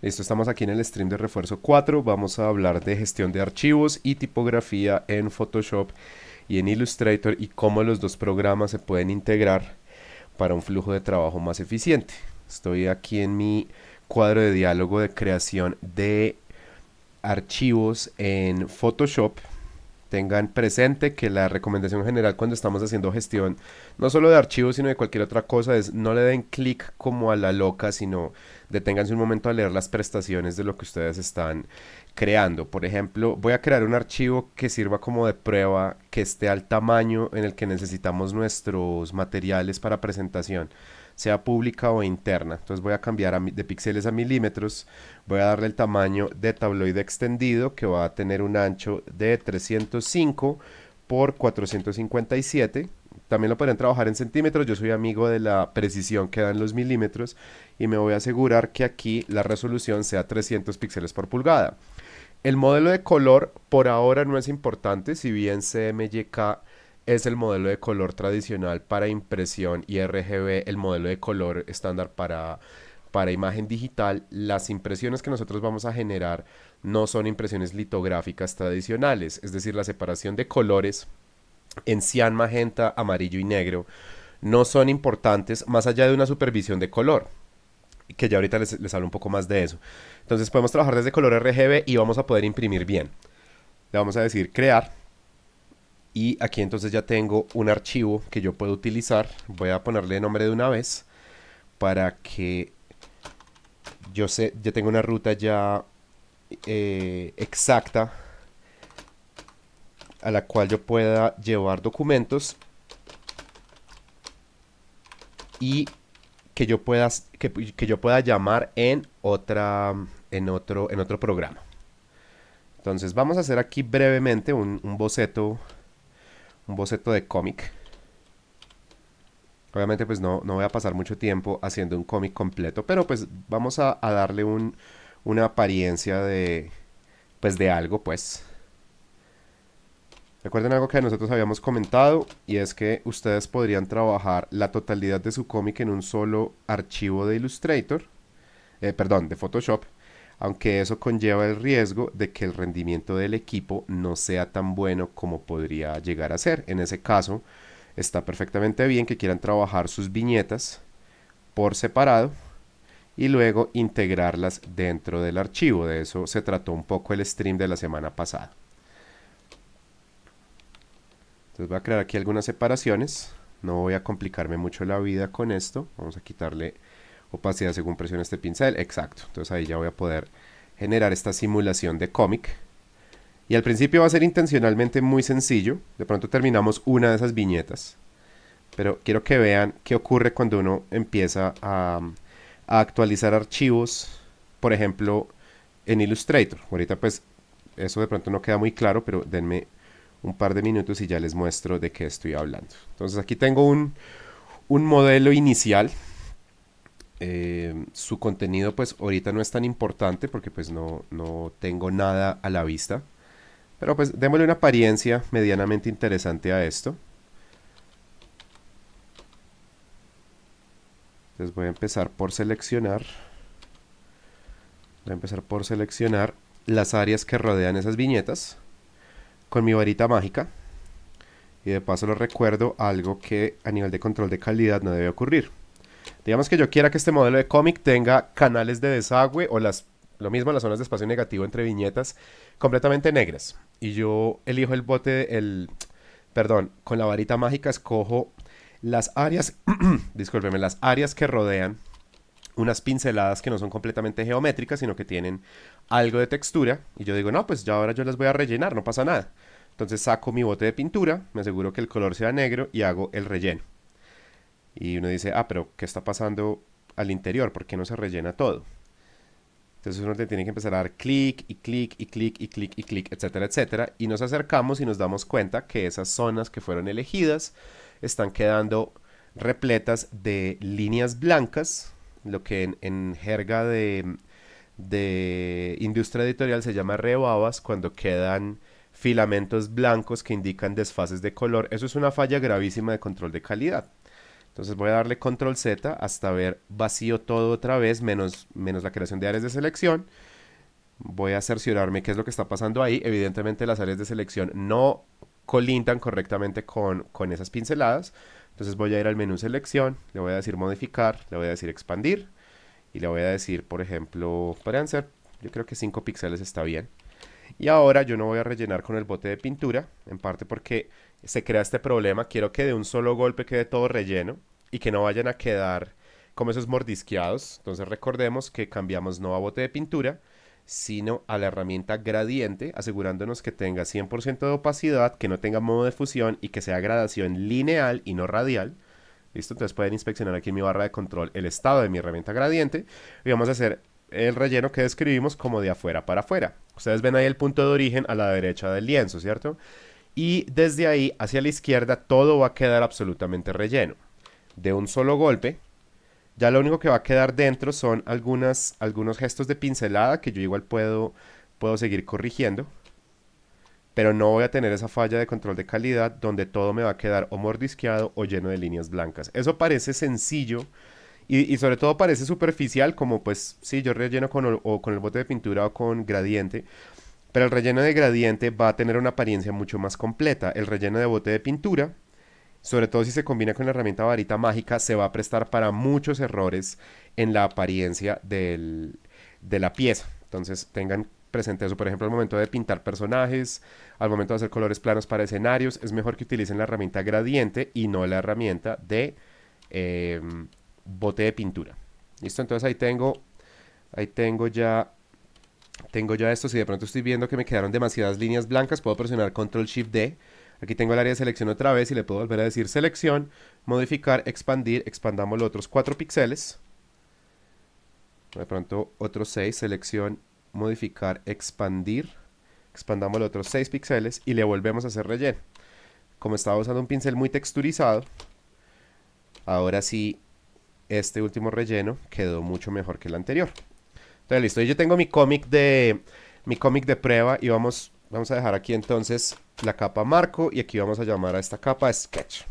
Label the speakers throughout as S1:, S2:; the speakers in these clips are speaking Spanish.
S1: Listo, estamos aquí en el stream de Refuerzo 4. Vamos a hablar de gestión de archivos y tipografía en Photoshop y en Illustrator y cómo los dos programas se pueden integrar para un flujo de trabajo más eficiente. Estoy aquí en mi cuadro de diálogo de creación de archivos en Photoshop. Tengan presente que la recomendación general cuando estamos haciendo gestión, no solo de archivos, sino de cualquier otra cosa, es no le den clic como a la loca, sino deténganse un momento a leer las prestaciones de lo que ustedes están creando. Por ejemplo, voy a crear un archivo que sirva como de prueba, que esté al tamaño en el que necesitamos nuestros materiales para presentación, sea pública o interna. Entonces voy a cambiar de píxeles a milímetros, voy a darle el tamaño de tabloide extendido que va a tener un ancho de 305 por 457. También lo pueden trabajar en centímetros, yo soy amigo de la precisión que dan los milímetros y me voy a asegurar que aquí la resolución sea 300 píxeles por pulgada. El modelo de color por ahora no es importante, si bien CMYK es el modelo de color tradicional para impresión y RGB el modelo de color estándar para imagen digital. Las impresiones que nosotros vamos a generar no son impresiones litográficas tradicionales, es decir, la separación de colores en cian, magenta, amarillo y negro no son importantes más allá de una supervisión de color, que ya ahorita les hablo un poco más de eso. Entonces podemos trabajar desde color RGB y vamos a poder imprimir bien. Le vamos a decir crear y aquí entonces ya tengo un archivo que yo puedo utilizar. Voy a ponerle nombre de una vez para que yo tenga una ruta ya exacta a la cual yo pueda llevar documentos y que yo pueda llamar en otro programa. Entonces vamos a hacer aquí brevemente un boceto de cómic. Obviamente pues no voy a pasar mucho tiempo haciendo un cómic completo, pero pues vamos a darle una apariencia pues de algo pues. Recuerden algo que nosotros habíamos comentado y es que ustedes podrían trabajar la totalidad de su cómic en un solo archivo de Illustrator, perdón, de Photoshop, aunque eso conlleva el riesgo de que el rendimiento del equipo no sea tan bueno como podría llegar a ser. En ese caso, está perfectamente bien que quieran trabajar sus viñetas por separado y luego integrarlas dentro del archivo. De eso se trató un poco el stream de la semana pasada. Entonces voy a crear aquí algunas separaciones. No voy a complicarme mucho la vida con esto. Vamos a quitarle opacidad según presione este pincel. Exacto. Entonces ahí ya voy a poder generar esta simulación de cómic. Y al principio va a ser intencionalmente muy sencillo. De pronto terminamos una de esas viñetas. Pero quiero que vean qué ocurre cuando uno empieza a actualizar archivos, por ejemplo, en Illustrator. Ahorita pues eso de pronto no queda muy claro, pero denme un par de minutos y ya les muestro de qué estoy hablando. Entonces aquí tengo un modelo inicial. Su contenido pues ahorita no es tan importante porque pues no tengo nada a la vista. Pero pues démosle una apariencia medianamente interesante a esto. Entonces voy a empezar por seleccionar. Voy a empezar por seleccionar las áreas que rodean esas viñetas con mi varita mágica. Y de paso les recuerdo algo que a nivel de control de calidad no debe ocurrir. Digamos que yo quiera que este modelo de cómic tenga canales de desagüe o lo mismo las zonas de espacio negativo entre viñetas completamente negras. Y yo elijo perdón, con la varita mágica escojo las áreas, discúlpeme, las áreas que rodean unas pinceladas que no son completamente geométricas, sino que tienen algo de textura. Y yo digo, no, pues ya ahora yo las voy a rellenar, no pasa nada. Entonces saco mi bote de pintura, me aseguro que el color sea negro y hago el relleno. Y uno dice, ah, pero ¿qué está pasando al interior? ¿Por qué no se rellena todo? Entonces uno le tiene que empezar a dar clic y clic y clic y clic y clic, etcétera, etcétera. Y nos acercamos y nos damos cuenta que esas zonas que fueron elegidas están quedando repletas de líneas blancas, lo que en jerga de industria editorial se llama rebabas, cuando quedan filamentos blancos que indican desfases de color. Eso es una falla gravísima de control de calidad. Entonces voy a darle control Z hasta ver vacío todo otra vez, menos la creación de áreas de selección. Voy a cerciorarme qué es lo que está pasando ahí. Evidentemente las áreas de selección no colindan correctamente con esas pinceladas. Entonces voy a ir al menú selección, le voy a decir modificar, le voy a decir expandir y le voy a decir, por ejemplo, podrían ser, yo creo que 5 píxeles está bien. Y ahora yo no voy a rellenar con el bote de pintura, en parte porque se crea este problema. Quiero que de un solo golpe quede todo relleno y que no vayan a quedar como esos mordisqueados. Entonces recordemos que cambiamos no a bote de pintura, sino a la herramienta gradiente, asegurándonos que tenga 100% de opacidad, que no tenga modo de fusión y que sea gradación lineal y no radial. ¿Listo? Entonces pueden inspeccionar aquí en mi barra de control el estado de mi herramienta gradiente y vamos a hacer el relleno que describimos como de afuera para afuera. Ustedes ven ahí el punto de origen a la derecha del lienzo, ¿cierto? Y desde ahí hacia la izquierda todo va a quedar absolutamente relleno. De un solo golpe, ya lo único que va a quedar dentro son algunos gestos de pincelada que yo igual puedo seguir corrigiendo. Pero no voy a tener esa falla de control de calidad donde todo me va a quedar o mordisqueado o lleno de líneas blancas. Eso parece sencillo y sobre todo parece superficial, como pues sí, yo relleno o con el bote de pintura o con gradiente, pero el relleno de gradiente va a tener una apariencia mucho más completa. El relleno de bote de pintura, sobre todo si se combina con la herramienta varita mágica, se va a prestar para muchos errores en la apariencia de la pieza. Entonces tengan presente eso. Por ejemplo, al momento de pintar personajes, al momento de hacer colores planos para escenarios, es mejor que utilicen la herramienta gradiente y no la herramienta de eh, bote de pintura. ¿Listo? Entonces ahí tengo ya esto. Si de pronto estoy viendo que me quedaron demasiadas líneas blancas, puedo presionar Control Shift D. Aquí tengo el área de selección otra vez y le puedo volver a decir selección, modificar, expandir. Expandamos los otros 4 píxeles. De pronto otros 6, selección, modificar, expandir. Expandamos los otros 6 píxeles y le volvemos a hacer relleno. Como estaba usando un pincel muy texturizado, ahora sí este último relleno quedó mucho mejor que el anterior. Entonces listo, yo tengo mi cómic de prueba y vamos a dejar aquí entonces la capa marco y aquí vamos a llamar a esta capa sketch.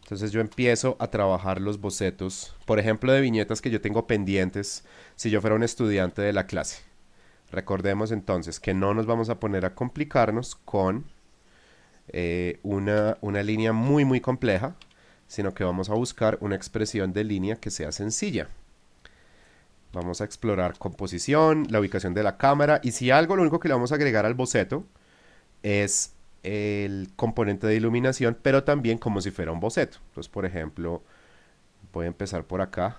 S1: Entonces yo empiezo a trabajar los bocetos, por ejemplo, de viñetas que yo tengo pendientes si yo fuera un estudiante de la clase. Recordemos entonces que no nos vamos a poner a complicarnos con una línea muy compleja, sino que vamos a buscar una expresión de línea que sea sencilla. Vamos a explorar composición, la ubicación de la cámara y si algo, lo único que le vamos a agregar al boceto es el componente de iluminación, pero también como si fuera un boceto. Entonces, por ejemplo, voy a empezar por acá.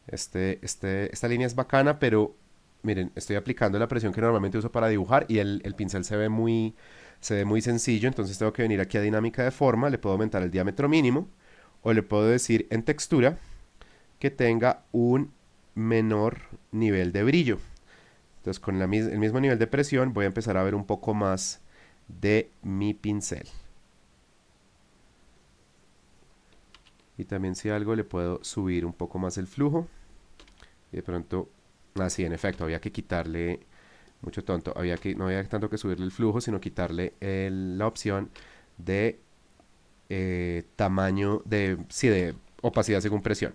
S1: Esta línea es bacana, pero miren, estoy aplicando la presión que normalmente uso para dibujar y el pincel se ve muy sencillo, entonces tengo que venir aquí a dinámica de forma, le puedo aumentar el diámetro mínimo o le puedo decir en textura que tenga un menor nivel de brillo. Entonces con el mismo nivel de presión voy a empezar a ver un poco más de mi pincel. Y también si algo le puedo subir un poco más el flujo. Y de pronto, así en efecto, había que quitarle, mucho tonto, no había tanto que subirle el flujo, sino quitarle la opción de tamaño, sí, de opacidad según presión.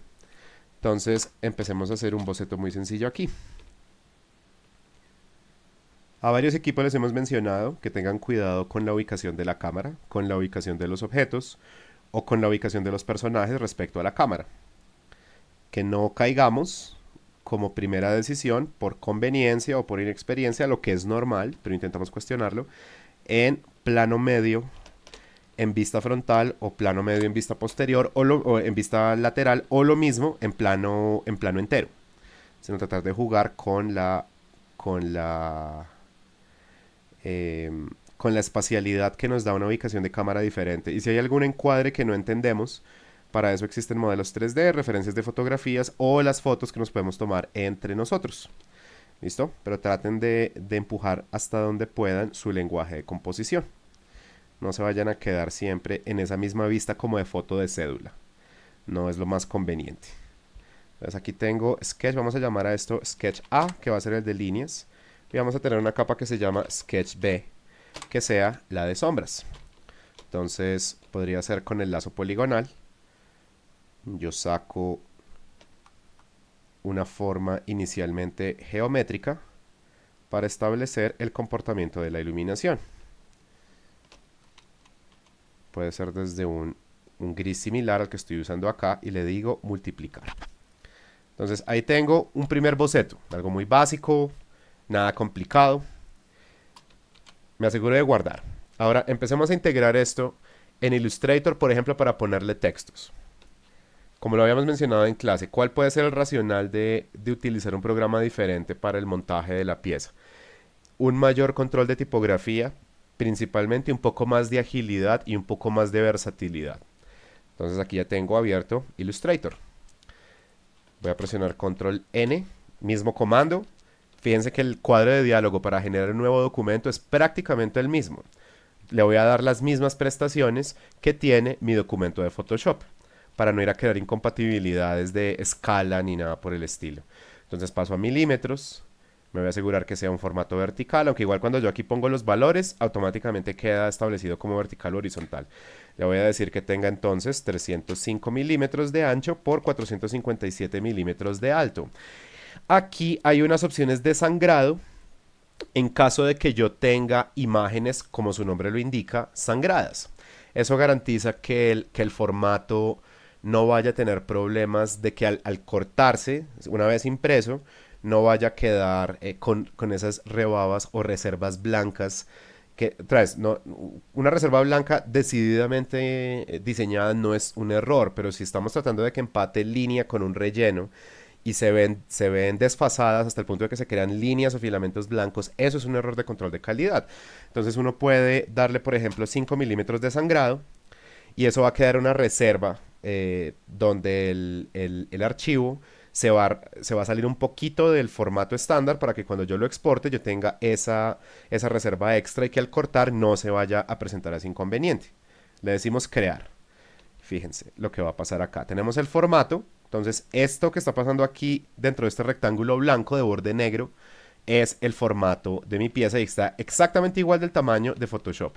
S1: Entonces empecemos a hacer un boceto muy sencillo aquí. A varios equipos les hemos mencionado que tengan cuidado con la ubicación de la cámara, con la ubicación de los objetos o con la ubicación de los personajes respecto a la cámara. Que no caigamos como primera decisión por conveniencia o por inexperiencia, lo que es normal, pero intentamos cuestionarlo, en plano medio en vista frontal o plano medio en vista posterior o en vista lateral o lo mismo en plano entero, sino tratar de jugar con la con la espacialidad que nos da una ubicación de cámara diferente. Y si hay algún encuadre que no entendemos, para eso existen modelos 3D, referencias de fotografías o las fotos que nos podemos tomar entre nosotros. ¿Listo? Pero traten de empujar hasta donde puedan su lenguaje de composición. No se vayan a quedar siempre en esa misma vista como de foto de cédula. No es lo más conveniente. Entonces aquí tengo Sketch, vamos a llamar a esto Sketch A, que va a ser el de líneas. Y vamos a tener una capa que se llama Sketch B, que sea la de sombras. Entonces podría ser con el lazo poligonal. yo saco una forma inicialmente geométrica para establecer el comportamiento de la iluminación. Puede ser desde un gris similar al que estoy usando acá y le digo multiplicar. Entonces ahí tengo un primer boceto, algo muy básico, nada complicado. Me aseguro de guardar. Ahora empecemos a integrar esto en Illustrator, por ejemplo, para ponerle textos. Como lo habíamos mencionado en clase, ¿cuál puede ser el racional de utilizar un programa diferente para el montaje de la pieza? Un mayor control de tipografía, principalmente un poco más de agilidad y un poco más de versatilidad. Entonces aquí ya tengo abierto Illustrator. Voy a presionar Control N, mismo comando. Fíjense que el cuadro de diálogo para generar un nuevo documento es prácticamente el mismo. Le voy a dar las mismas prestaciones que tiene mi documento de Photoshop, para no ir a crear incompatibilidades de escala ni nada por el estilo. Entonces paso a milímetros, me voy a asegurar que sea un formato vertical, aunque igual cuando yo aquí pongo los valores, automáticamente queda establecido como vertical o horizontal. Le voy a decir que tenga entonces 305 milímetros de ancho por 457 milímetros de alto. Aquí hay unas opciones de sangrado en caso de que yo tenga imágenes, como su nombre lo indica, sangradas. Eso garantiza que el formato no vaya a tener problemas de que al cortarse, una vez impreso, no vaya a quedar con esas rebabas o reservas blancas que traes. No, una reserva blanca decididamente diseñada no es un error, pero si estamos tratando de que empate línea con un relleno y se ven desfasadas hasta el punto de que se crean líneas o filamentos blancos, eso es un error de control de calidad. Entonces uno puede darle, por ejemplo, 5 milímetros de sangrado y eso va a quedar una reserva donde el archivo se va a salir un poquito del formato estándar para que cuando yo lo exporte yo tenga esa reserva extra y que al cortar no se vaya a presentar ese inconveniente. Le decimos crear. Fíjense lo que va a pasar acá. Tenemos el formato. Entonces esto que está pasando aquí dentro de este rectángulo blanco de borde negro es el formato de mi pieza y está exactamente igual del tamaño de Photoshop.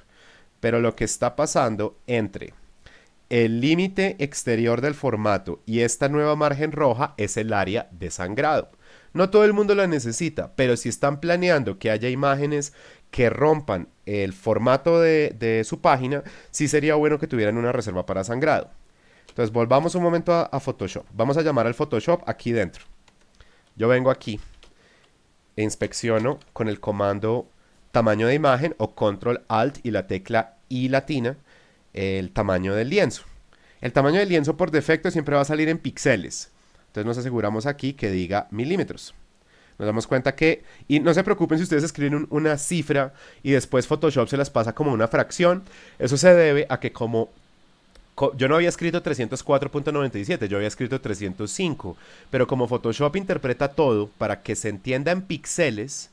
S1: Pero lo que está pasando entre el límite exterior del formato y esta nueva margen roja es el área de sangrado. No todo el mundo la necesita, pero si están planeando que haya imágenes que rompan el formato de su página, sí sería bueno que tuvieran una reserva para sangrado. Entonces volvamos un momento a Photoshop. Vamos a llamar al Photoshop aquí dentro. Yo vengo aquí e inspecciono con el comando tamaño de imagen o Control Alt y la tecla I latina el tamaño del lienzo. El tamaño del lienzo por defecto siempre va a salir en píxeles. Entonces nos aseguramos aquí que diga milímetros. Nos damos cuenta que, y no se preocupen si ustedes escriben una cifra y después Photoshop se las pasa como una fracción. Eso se debe a que como yo no había escrito 304.97, yo había escrito 305, pero como Photoshop interpreta todo para que se entienda en píxeles,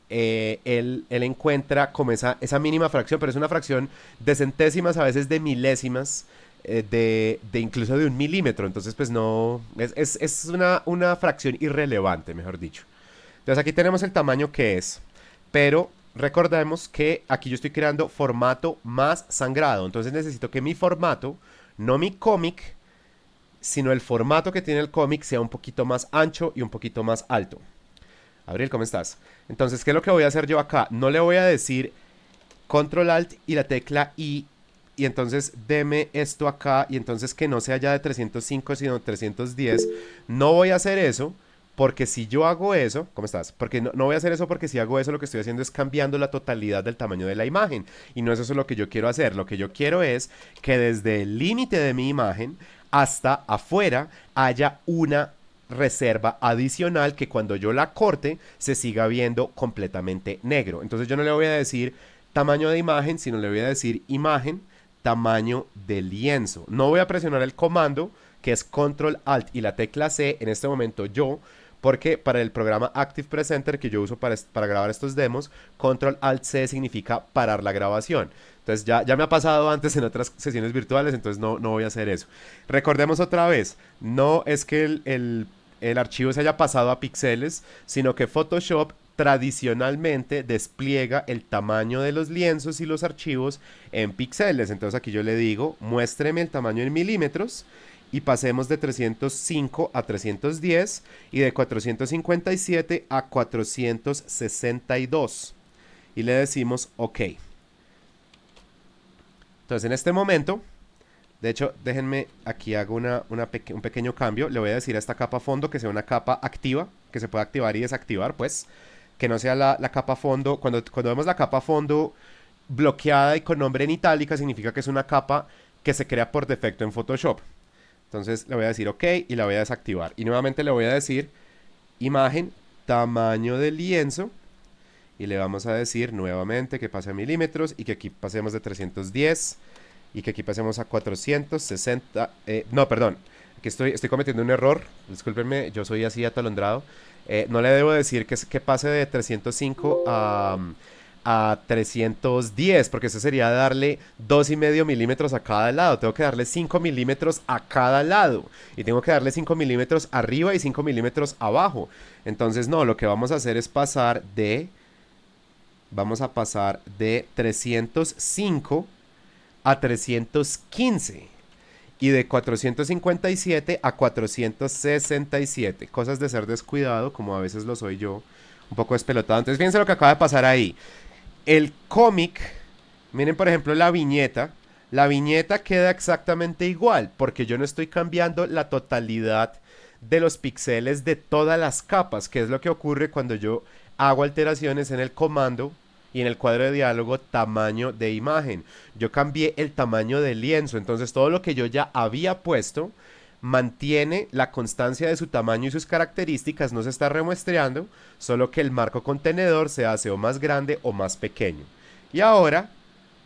S1: él encuentra como esa mínima fracción, pero es una fracción de centésimas, a veces de milésimas, de incluso de un milímetro. Entonces, pues no, es una fracción irrelevante, mejor dicho. Entonces aquí tenemos el tamaño que es, pero recordemos que aquí yo estoy creando formato más sangrado. Entonces necesito que mi formato, no mi cómic, sino el formato que tiene el cómic sea un poquito más ancho y un poquito más alto. Abril, ¿cómo estás? Entonces, ¿qué es lo que voy a hacer yo acá? No le voy a decir Control Alt y la tecla I y entonces deme esto acá y entonces que no sea ya de 305 sino 310. No voy a hacer eso porque si yo hago eso, ¿cómo estás? Porque no voy a hacer eso porque si hago eso lo que estoy haciendo es cambiando la totalidad del tamaño de la imagen y no es eso lo que yo quiero hacer. Lo que yo quiero es que desde el límite de mi imagen hasta afuera haya una reserva adicional que cuando yo la corte se siga viendo completamente negro. Entonces yo no le voy a decir tamaño de imagen, sino le voy a decir imagen, tamaño de lienzo. No voy a presionar el comando que es Control Alt y la tecla C en este momento yo, porque para el programa Active Presenter que yo uso para grabar estos demos, Control Alt C significa parar la grabación. Entonces ya me ha pasado antes en otras sesiones virtuales, entonces no voy a hacer eso. Recordemos otra vez, no es que el archivo se haya pasado a píxeles, sino que Photoshop tradicionalmente despliega el tamaño de los lienzos y los archivos en píxeles. Entonces aquí yo le digo, muéstreme el tamaño en milímetros y pasemos de 305 a 310 y de 457 a 462 y le decimos OK. Entonces en este momento, de hecho, déjenme, aquí hago un pequeño cambio. Le voy a decir a esta capa fondo que sea una capa activa, que se pueda activar y desactivar, pues. Que no sea la capa fondo. Cuando vemos la capa fondo bloqueada y con nombre en itálica, significa que es una capa que se crea por defecto en Photoshop. Entonces le voy a decir OK y la voy a desactivar. Y nuevamente le voy a decir imagen, tamaño del lienzo. Y le vamos a decir nuevamente que pase a milímetros y que aquí pasemos de 310 y que aquí pasemos a 460. No, perdón. Aquí estoy cometiendo un error. Discúlpenme, yo soy así atolondrado. No le debo decir que pase de 305 a 310, porque eso sería darle 2,5 milímetros a cada lado. Tengo que darle 5 milímetros a cada lado. Y tengo que darle 5 milímetros arriba y 5 milímetros abajo. Entonces, no, lo que vamos a hacer es pasar de... Vamos a pasar de 305 a 315 y de 457 a 467. Cosas de ser descuidado, como a veces lo soy yo, un poco despelotado. Entonces fíjense lo que acaba de pasar ahí. El cómic, miren por ejemplo la viñeta queda exactamente igual, porque yo no estoy cambiando la totalidad de los píxeles de todas las capas, que es lo que ocurre cuando yo hago alteraciones en el comando y en el cuadro de diálogo tamaño de imagen. Yo cambié el tamaño del lienzo, entonces todo lo que yo ya había puesto mantiene la constancia de su tamaño y sus características, no se está remuestreando, solo que el marco contenedor se hace o más grande o más pequeño. Y ahora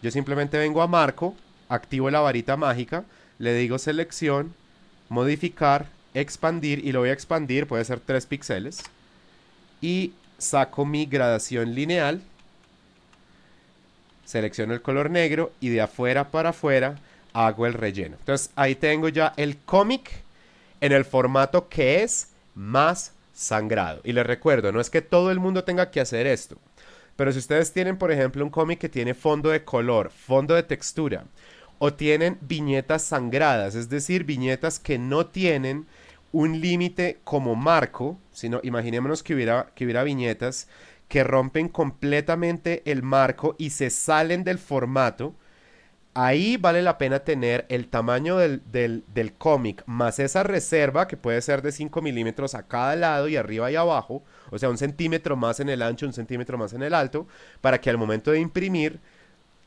S1: yo simplemente vengo a marco, activo la varita mágica, le digo selección, modificar, expandir y lo voy a expandir, puede ser 3 píxeles y saco mi gradación lineal, selecciono el color negro y de afuera para afuera hago el relleno. Entonces ahí tengo ya el cómic en el formato que es más sangrado. Y les recuerdo, no es que todo el mundo tenga que hacer esto, pero si ustedes tienen por ejemplo un cómic que tiene fondo de color, fondo de textura, o tienen viñetas sangradas, es decir, viñetas que no tienen un límite como marco, sino imaginémonos que hubiera viñetas que rompen completamente el marco y se salen del formato, ahí vale la pena tener el tamaño del cómic más esa reserva que puede ser de 5 milímetros a cada lado y arriba y abajo, o sea, 1 centímetro más en el ancho, 1 centímetro más en el alto, para que al momento de imprimir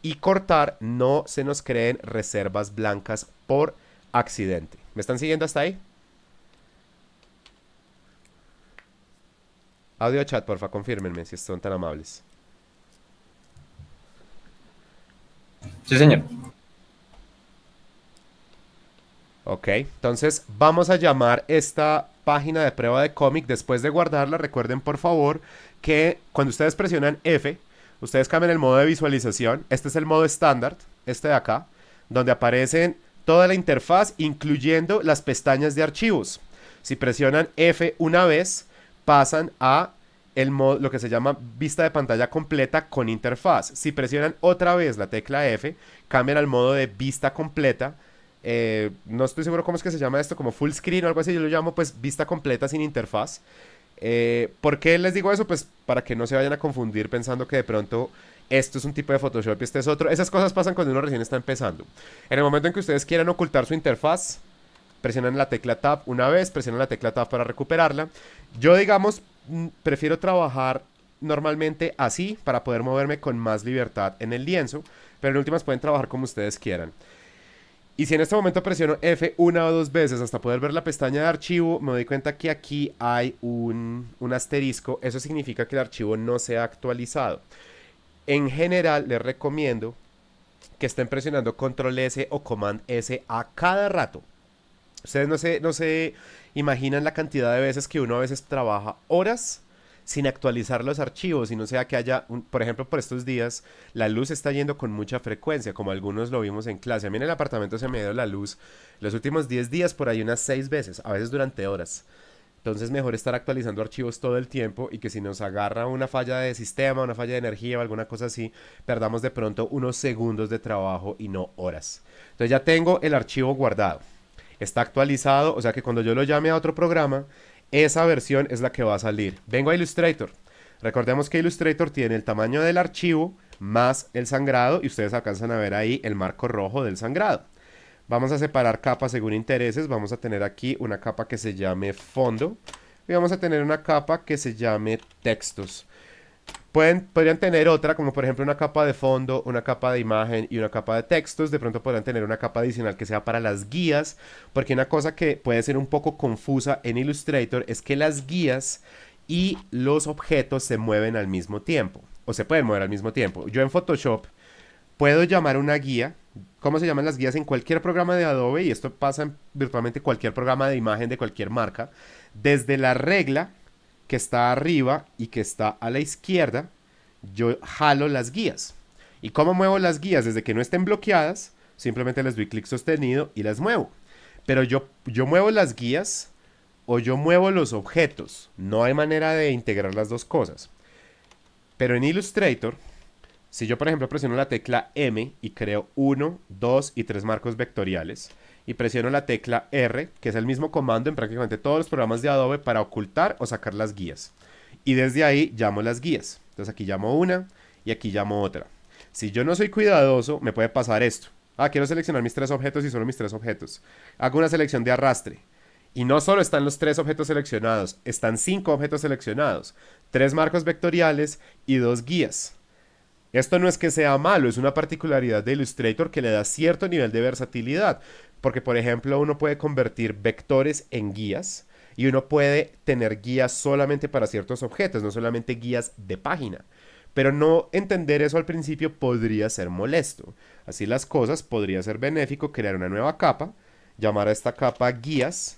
S1: y cortar no se nos creen reservas blancas por accidente. ¿Me están siguiendo hasta ahí? Audio chat, porfa, confírmenme si son tan amables.
S2: Sí, señor.
S1: Ok, entonces vamos a llamar esta página de prueba de cómic. Después de guardarla, recuerden por favor que cuando ustedes presionan F, ustedes cambian el modo de visualización. Este es el modo estándar, este de acá, donde aparecen toda la interfaz, incluyendo las pestañas de archivos. Si presionan F una vez, pasan a lo que se llama vista de pantalla completa con interfaz. Si presionan otra vez la tecla F, cambian al modo de vista completa. No estoy seguro cómo es que se llama esto, como full screen o algo así, yo lo llamo pues vista completa sin interfaz. ¿Por qué les digo eso? Pues para que no se vayan a confundir pensando que de pronto esto es un tipo de Photoshop y este es otro. Esas cosas pasan cuando uno recién está empezando. En el momento en que ustedes quieran ocultar su interfaz, presionan la tecla Tab una vez, presionan la tecla Tab para recuperarla. Yo, digamos, prefiero trabajar normalmente así para poder moverme con más libertad en el lienzo, pero en últimas pueden trabajar como ustedes quieran. Y si en este momento presiono F una o dos veces hasta poder ver la pestaña de archivo, me doy cuenta que aquí hay un asterisco. Eso significa que el archivo no se ha actualizado. En general, les recomiendo que estén presionando Control S o Command S a cada rato. Ustedes no se imaginan la cantidad de veces que uno a veces trabaja horas sin actualizar los archivos y no sea que haya, por ejemplo, por estos días, la luz está yendo con mucha frecuencia, como algunos lo vimos en clase. A mí en el apartamento se me dio la luz los últimos 10 días por ahí unas 6 veces, a veces durante horas. Entonces mejor estar actualizando archivos todo el tiempo y que si nos agarra una falla de sistema, una falla de energía o alguna cosa así, perdamos de pronto unos segundos de trabajo y no horas. Entonces ya tengo el archivo guardado. está actualizado, o sea que cuando yo lo llame a otro programa, esa versión es la que va a salir. Vengo a Illustrator. Recordemos que Illustrator tiene el tamaño del archivo más el sangrado y ustedes alcanzan a ver ahí el marco rojo del sangrado. Vamos a separar capas según intereses. Vamos a tener aquí una capa que se llame fondo y vamos a tener una capa que se llame textos. Podrían tener otra, como por ejemplo una capa de fondo, una capa de imagen y una capa de textos. De pronto podrían tener una capa adicional que sea para las guías, porque una cosa que puede ser un poco confusa en Illustrator es que las guías y los objetos se mueven al mismo tiempo, o se pueden mover al mismo tiempo. Yo en Photoshop puedo llamar una guía. ¿Cómo se llaman las guías en cualquier programa de Adobe? Y esto pasa en virtualmente cualquier programa de imagen de cualquier marca. Desde la regla que está arriba y que está a la izquierda, yo jalo las guías. ¿Y cómo muevo las guías? Desde que no estén bloqueadas, simplemente les doy clic sostenido y las muevo. Pero yo muevo las guías o yo muevo los objetos. No hay manera de integrar las dos cosas. Pero en Illustrator, si yo por ejemplo presiono la tecla M y creo 1, 2 y 3 marcos vectoriales, y presiono la tecla R, que es el mismo comando en prácticamente todos los programas de Adobe para ocultar o sacar las guías. Y desde ahí llamo las guías. Entonces aquí llamo una y aquí llamo otra. Si yo no soy cuidadoso, me puede pasar esto. Quiero seleccionar mis 3 objetos y solo mis 3 objetos. Hago una selección de arrastre. Y no solo están los 3 objetos seleccionados, están 5 objetos seleccionados, 3 marcos vectoriales y 2 guías. Esto no es que sea malo, es una particularidad de Illustrator que le da cierto nivel de versatilidad. Porque, por ejemplo, uno puede convertir vectores en guías y uno puede tener guías solamente para ciertos objetos, no solamente guías de página. Pero no entender eso al principio podría ser molesto. Así las cosas, podría ser benéfico crear una nueva capa, llamar a esta capa guías.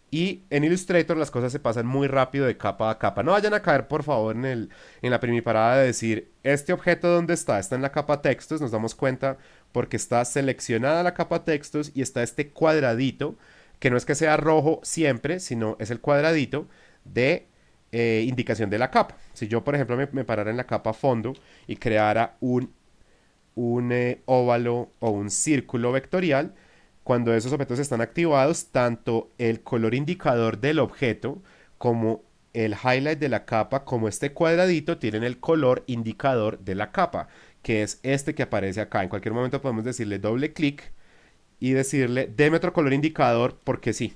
S1: Y en Illustrator las cosas se pasan muy rápido de capa a capa. No vayan a caer, por favor, en la primiparada de decir, ¿este objeto dónde está? Está en la capa textos, nos damos cuenta porque está seleccionada la capa textos y está este cuadradito, que no es que sea rojo siempre, sino es el cuadradito de indicación de la capa. Si yo, por ejemplo, me parara en la capa fondo y creara un óvalo o un círculo vectorial, cuando esos objetos están activados, tanto el color indicador del objeto como el highlight de la capa, como este cuadradito, tienen el color indicador de la capa, que es este que aparece acá. En cualquier momento podemos decirle doble clic y decirle, deme otro color indicador porque sí.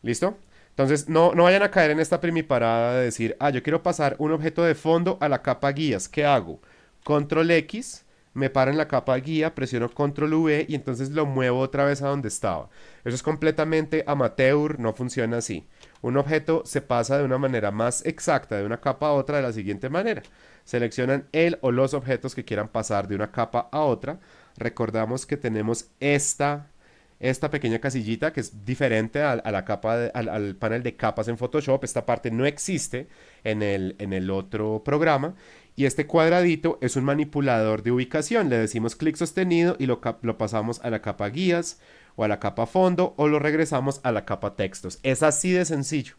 S1: ¿Listo? Entonces, no vayan a caer en esta primiparada de decir, yo quiero pasar un objeto de fondo a la capa guías. ¿Qué hago? Control X, me paro en la capa guía, presiono Control V y entonces lo muevo otra vez a donde estaba. Eso es completamente amateur, no funciona así. Un objeto se pasa de una manera más exacta de una capa a otra de la siguiente manera. Seleccionan el o los objetos que quieran pasar de una capa a otra. Recordamos que tenemos esta pequeña casillita que es diferente a la capa al panel de capas en Photoshop. Esta parte no existe en el otro programa. Y este cuadradito es un manipulador de ubicación. Le decimos clic sostenido y lo pasamos a la capa guías o a la capa fondo o lo regresamos a la capa textos. Es así de sencillo.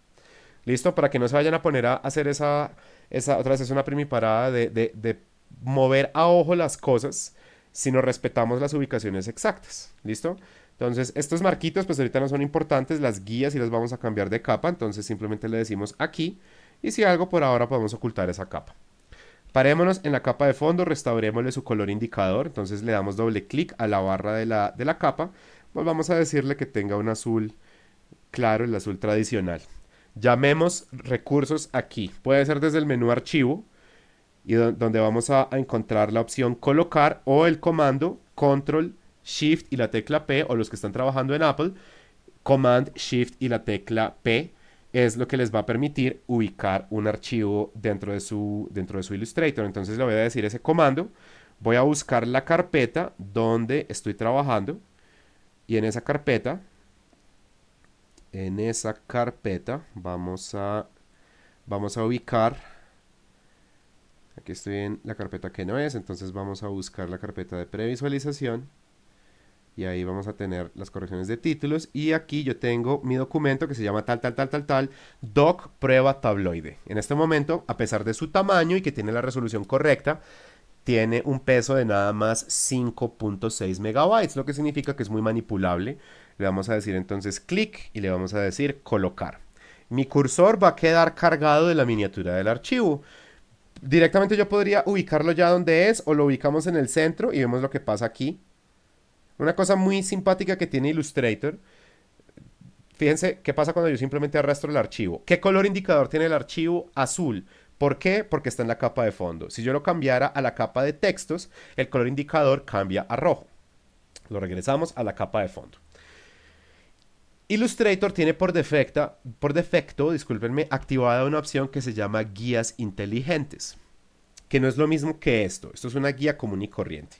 S1: ¿Listo? Para que no se vayan a poner a hacer esa otra vez es una primiparada de mover a ojo las cosas si no respetamos las ubicaciones exactas. ¿Listo? Entonces, estos marquitos pues ahorita no son importantes, las guías y las vamos a cambiar de capa, entonces simplemente le decimos aquí y si algo por ahora podemos ocultar esa capa. Parémonos en la capa de fondo, restaurémosle su color indicador, entonces le damos doble clic a la barra de la capa, volvamos a decirle que tenga un azul claro, el azul tradicional. Llamemos recursos aquí, puede ser desde el menú archivo, y donde vamos a encontrar la opción colocar o el comando control shift y la tecla P, o los que están trabajando en Apple, command shift y la tecla P es lo que les va a permitir ubicar un archivo dentro de su Illustrator. Entonces le voy a decir ese comando, voy a buscar la carpeta donde estoy trabajando y en esa carpeta vamos a ubicar, aquí estoy en la carpeta que no es, entonces vamos a buscar la carpeta de previsualización y ahí vamos a tener las correcciones de títulos y aquí yo tengo mi documento que se llama tal, doc prueba tabloide. En este momento, a pesar de su tamaño y que tiene la resolución correcta, tiene un peso de nada más 5.6 megabytes, lo que significa que es muy manipulable. Le vamos a decir entonces clic y le vamos a decir colocar. Mi cursor va a quedar cargado de la miniatura del archivo. Directamente yo podría ubicarlo ya donde es o lo ubicamos en el centro y vemos lo que pasa aquí. Una cosa muy simpática que tiene Illustrator. Fíjense qué pasa cuando yo simplemente arrastro el archivo. ¿Qué color indicador tiene el archivo? Azul. ¿Por qué? Porque está en la capa de fondo. Si yo lo cambiara a la capa de textos, el color indicador cambia a rojo. Lo regresamos a la capa de fondo. Illustrator tiene por defecto, discúlpenme, activada una opción que se llama guías inteligentes, que no es lo mismo que esto. Esto es una guía común y corriente.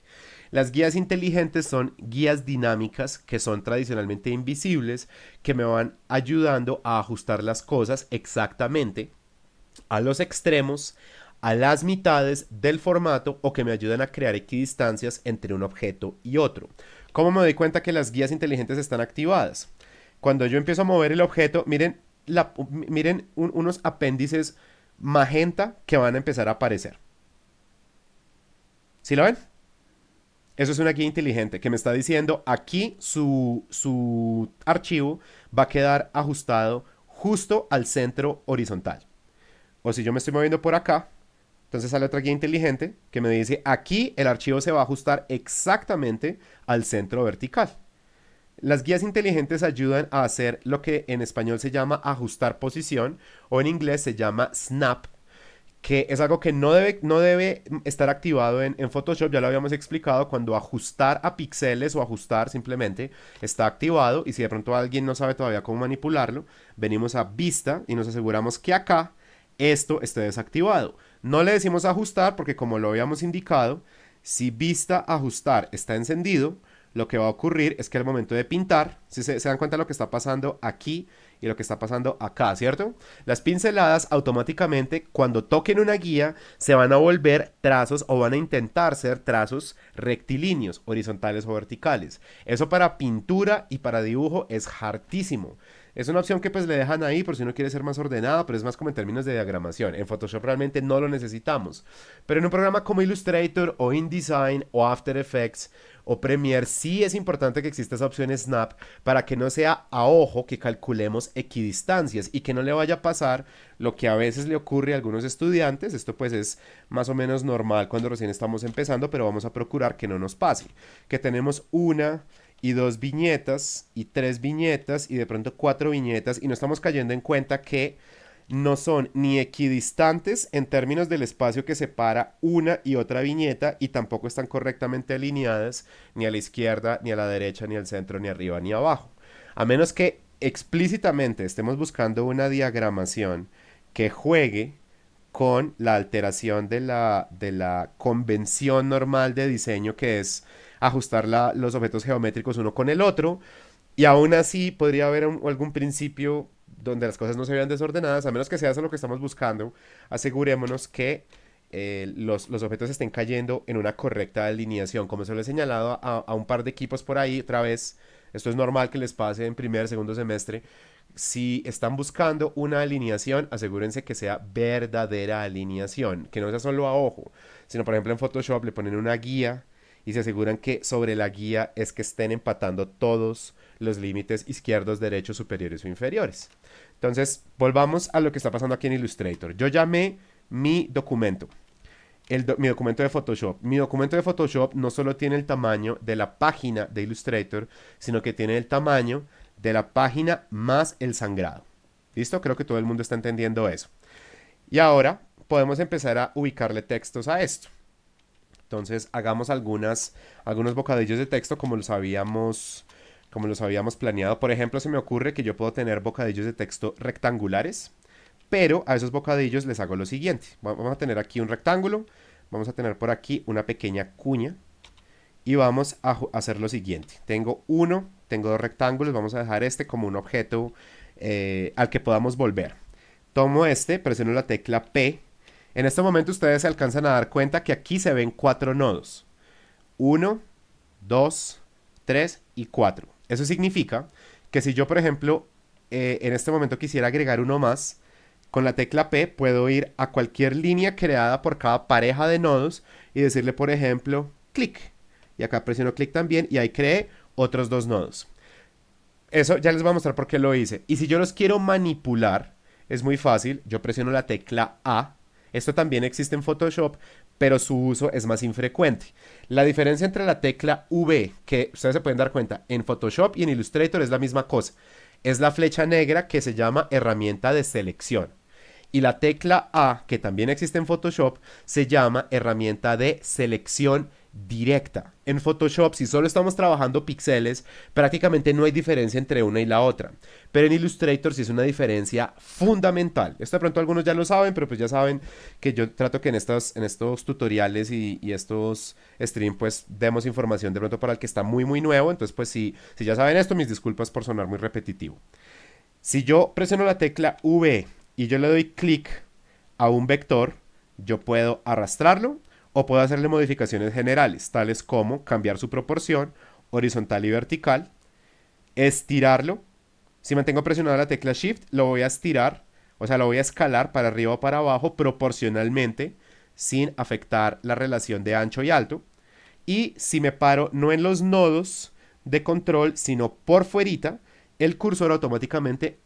S1: Las guías inteligentes son guías dinámicas que son tradicionalmente invisibles, que me van ayudando a ajustar las cosas exactamente a los extremos, a las mitades del formato o que me ayudan a crear equidistancias entre un objeto y otro. ¿Cómo me doy cuenta que las guías inteligentes están activadas? Cuando yo empiezo a mover el objeto, miren, unos apéndices magenta que van a empezar a aparecer. ¿Sí lo ven? Eso es una guía inteligente que me está diciendo aquí su archivo va a quedar ajustado justo al centro horizontal. O si yo me estoy moviendo por acá, entonces sale otra guía inteligente que me dice aquí el archivo se va a ajustar exactamente al centro vertical. Las guías inteligentes ayudan a hacer lo que en español se llama ajustar posición o en inglés se llama snap, que es algo que no debe estar activado en Photoshop. Ya lo habíamos explicado, cuando ajustar a píxeles o ajustar simplemente está activado, y si de pronto alguien no sabe todavía cómo manipularlo, venimos a vista y nos aseguramos que acá esto esté desactivado. No le decimos ajustar porque, como lo habíamos indicado, si vista ajustar está encendido, lo que va a ocurrir es que al momento de pintar, si se dan cuenta de lo que está pasando aquí y lo que está pasando acá, ¿cierto? Las pinceladas automáticamente, cuando toquen una guía, se van a volver trazos o van a intentar ser trazos rectilíneos, horizontales o verticales. Eso para pintura y para dibujo es hartísimo. Es una opción que pues le dejan ahí por si uno quiere ser más ordenado, pero es más como en términos de diagramación. En Photoshop realmente no lo necesitamos. Pero en un programa como Illustrator o InDesign o After Effects o Premiere sí es importante que exista esa opción Snap para que no sea a ojo que calculemos equidistancias y que no le vaya a pasar lo que a veces le ocurre a algunos estudiantes. Esto pues es más o menos normal cuando recién estamos empezando, pero vamos a procurar que no nos pase. Que tenemos una y dos viñetas y tres viñetas y de pronto cuatro viñetas y no estamos cayendo en cuenta que no son ni equidistantes en términos del espacio que separa una y otra viñeta, y tampoco están correctamente alineadas ni a la izquierda, ni a la derecha, ni al centro, ni arriba, ni abajo. A menos que explícitamente estemos buscando una diagramación que juegue con la alteración de la convención normal de diseño, que es ajustar los objetos geométricos uno con el otro, y aún así podría haber algún principio donde las cosas no se vean desordenadas. A menos que sea eso lo que estamos buscando, asegurémonos que los objetos estén cayendo en una correcta alineación. Como se lo he señalado a un par de equipos por ahí, otra vez, esto es normal que les pase en primer, segundo semestre. Si están buscando una alineación, asegúrense que sea verdadera alineación, que no sea solo a ojo, sino por ejemplo en Photoshop le ponen una guía y se aseguran que sobre la guía es que estén empatando todos los límites izquierdos, derechos, superiores o inferiores. Entonces, volvamos a lo que está pasando aquí en Illustrator. Yo llamé mi documento, mi documento de Photoshop. Mi documento de Photoshop no solo tiene el tamaño de la página de Illustrator, sino que tiene el tamaño de la página más el sangrado. ¿Listo? Creo que todo el mundo está entendiendo eso. Y ahora podemos empezar a ubicarle textos a esto. Entonces hagamos algunos bocadillos de texto como los habíamos planeado. Por ejemplo, se me ocurre que yo puedo tener bocadillos de texto rectangulares, pero a esos bocadillos les hago lo siguiente. Vamos a tener aquí un rectángulo, vamos a tener por aquí una pequeña cuña y vamos a hacer lo siguiente. Tengo dos rectángulos, vamos a dejar este como un objeto al que podamos volver. Tomo presiono la tecla P. En este momento ustedes se alcanzan a dar cuenta que aquí se ven 4 nodos. 1, 2, 3 y 4. Eso significa que si yo, por ejemplo, en este momento quisiera agregar uno más, con la tecla P puedo ir a cualquier línea creada por cada pareja de nodos y decirle, por ejemplo, clic. Y acá presiono clic también y ahí creé otros 2 nodos. Eso ya les voy a mostrar por qué lo hice. Y si yo los quiero manipular, es muy fácil. Yo presiono la tecla A. Esto también existe en Photoshop, pero su uso es más infrecuente. La diferencia entre la tecla V, que ustedes se pueden dar cuenta, en Photoshop y en Illustrator es la misma cosa. Es la flecha negra que se llama herramienta de selección. Y la tecla A, que también existe en Photoshop, se llama herramienta de selección directa. En Photoshop, si solo estamos trabajando píxeles, prácticamente no hay diferencia entre una y la otra. Pero en Illustrator sí es una diferencia fundamental. Esto de pronto algunos ya lo saben, pero pues ya saben que yo trato que en estos tutoriales y estos streams pues demos información de pronto para el que está muy muy nuevo. Entonces pues si ya saben esto, mis disculpas por sonar muy repetitivo. Si yo presiono la tecla V y yo le doy clic a un vector, yo puedo arrastrarlo o puedo hacerle modificaciones generales, tales como cambiar su proporción horizontal y vertical, estirarlo. Si mantengo presionada la tecla Shift, lo voy a estirar, o sea, lo voy a escalar para arriba o para abajo proporcionalmente, sin afectar la relación de ancho y alto. Y si me paro no en los nodos de control, sino por fuerita, el cursor automáticamente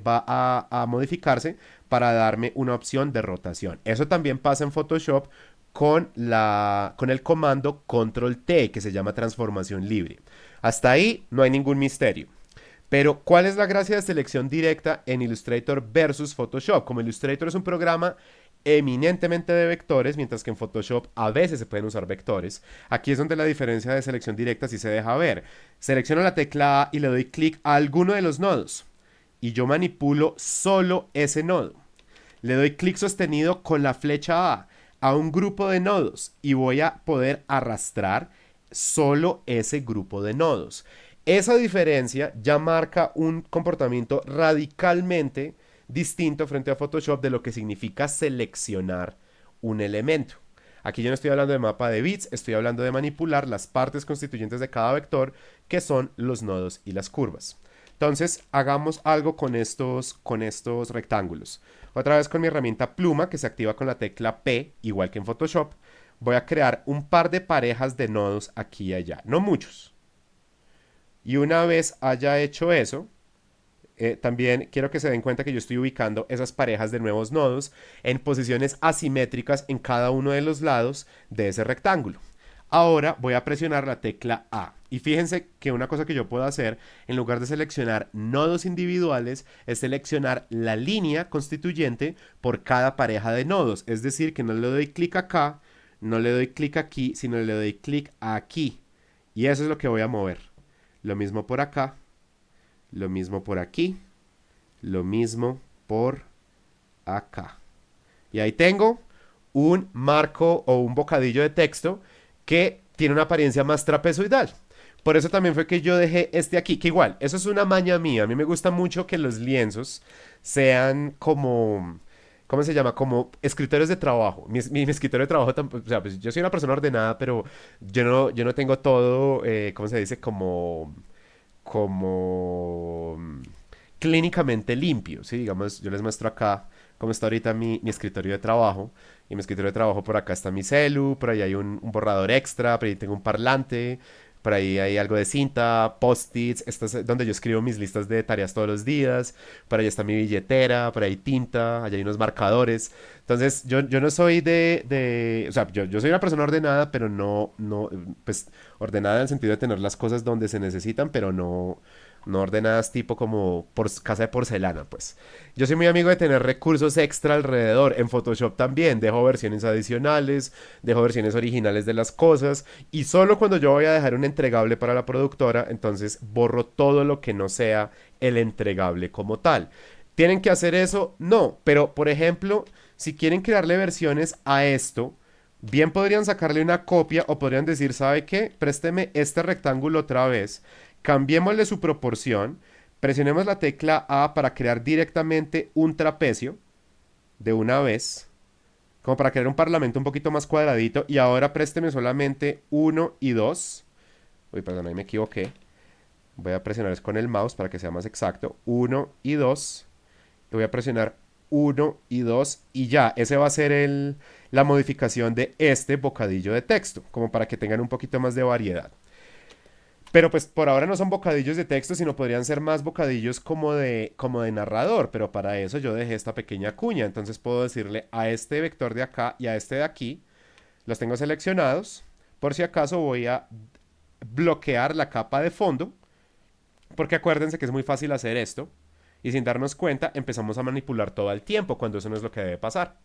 S1: va a modificarse para darme una opción de rotación. Eso también pasa en Photoshop con el comando Control T, que se llama transformación libre. Hasta ahí no hay ningún misterio. Pero, ¿cuál es la gracia de selección directa en Illustrator versus Photoshop? Como Illustrator es un programa eminentemente de vectores, mientras que en Photoshop a veces se pueden usar vectores. Aquí es donde la diferencia de selección directa sí se deja ver. Selecciono la tecla A y le doy clic a alguno de los nodos. Y yo manipulo solo ese nodo. Le doy clic sostenido con la flecha a un grupo de nodos y voy a poder arrastrar solo ese grupo de nodos. Esa diferencia ya marca un comportamiento radicalmente distinto frente a Photoshop de lo que significa seleccionar un elemento. Aquí yo no estoy hablando de mapa de bits, estoy hablando de manipular las partes constituyentes de cada vector, que son los nodos y las curvas. Entonces, hagamos algo con estos rectángulos. Otra vez con mi herramienta pluma, que se activa con la tecla P, igual que en Photoshop, voy a crear un par de parejas de nodos aquí y allá, no muchos. Y una vez haya hecho eso, también quiero que se den cuenta que yo estoy ubicando esas parejas de nuevos nodos en posiciones asimétricas en cada uno de los lados de ese rectángulo. Ahora voy a presionar la tecla A. Y fíjense que una cosa que yo puedo hacer, en lugar de seleccionar nodos individuales, es seleccionar la línea constituyente por cada pareja de nodos. Es decir, que no le doy clic acá, no le doy clic aquí, sino le doy clic aquí. Y eso es lo que voy a mover. Lo mismo por acá, lo mismo por aquí, lo mismo por acá. Y ahí tengo un marco o un bocadillo de texto que tiene una apariencia más trapezoidal. Por eso también fue que yo dejé este aquí, que igual, eso es una maña mía. A mí me gusta mucho que los lienzos sean como, ¿cómo se llama? Como escritorios de trabajo. Mi escritorio de trabajo, o sea, pues yo soy una persona ordenada, pero yo no tengo todo, ¿cómo se dice? Como clínicamente limpio, ¿sí? Digamos, yo les muestro acá cómo está ahorita mi escritorio de trabajo. Y mi escritorio de trabajo por acá está mi celu, por ahí hay un borrador extra, por ahí tengo un parlante, por ahí hay algo de cinta, post-its, esto es donde yo escribo mis listas de tareas todos los días, por ahí está mi billetera, por ahí tinta, allá hay unos marcadores. Entonces, yo no soy o sea, yo soy una persona ordenada, pero no, pues ordenada en el sentido de tener las cosas donde se necesitan, pero no ordenadas tipo como por casa de porcelana, pues. Yo soy muy amigo de tener recursos extra alrededor. En Photoshop también dejo versiones adicionales, dejo versiones originales de las cosas y solo cuando yo voy a dejar un entregable para la productora, entonces borro todo lo que no sea el entregable como tal. ¿Tienen que hacer eso? No, pero por ejemplo, si quieren crearle versiones a esto, bien podrían sacarle una copia o podrían decir, ¿sabe qué? Présteme este rectángulo otra vez, cambiémosle su proporción, presionemos la tecla A para crear directamente un trapecio de una vez, como para crear un parlamento un poquito más cuadradito, y ahora présteme solamente uno y 2. Uy, perdón, ahí me equivoqué. Voy a presionar con el mouse para que sea más exacto. Uno y 2. Y voy a presionar uno y 2 y ya, ese va a ser la modificación de este bocadillo de texto, como para que tengan un poquito más de variedad. Pero pues por ahora no son bocadillos de texto, sino podrían ser más bocadillos como de narrador, pero para eso yo dejé esta pequeña cuña, entonces puedo decirle a este vector de acá y a este de aquí, los tengo seleccionados, por si acaso voy a bloquear la capa de fondo, porque acuérdense que es muy fácil hacer esto, y sin darnos cuenta empezamos a manipular todo el tiempo, cuando eso no es lo que debe pasar.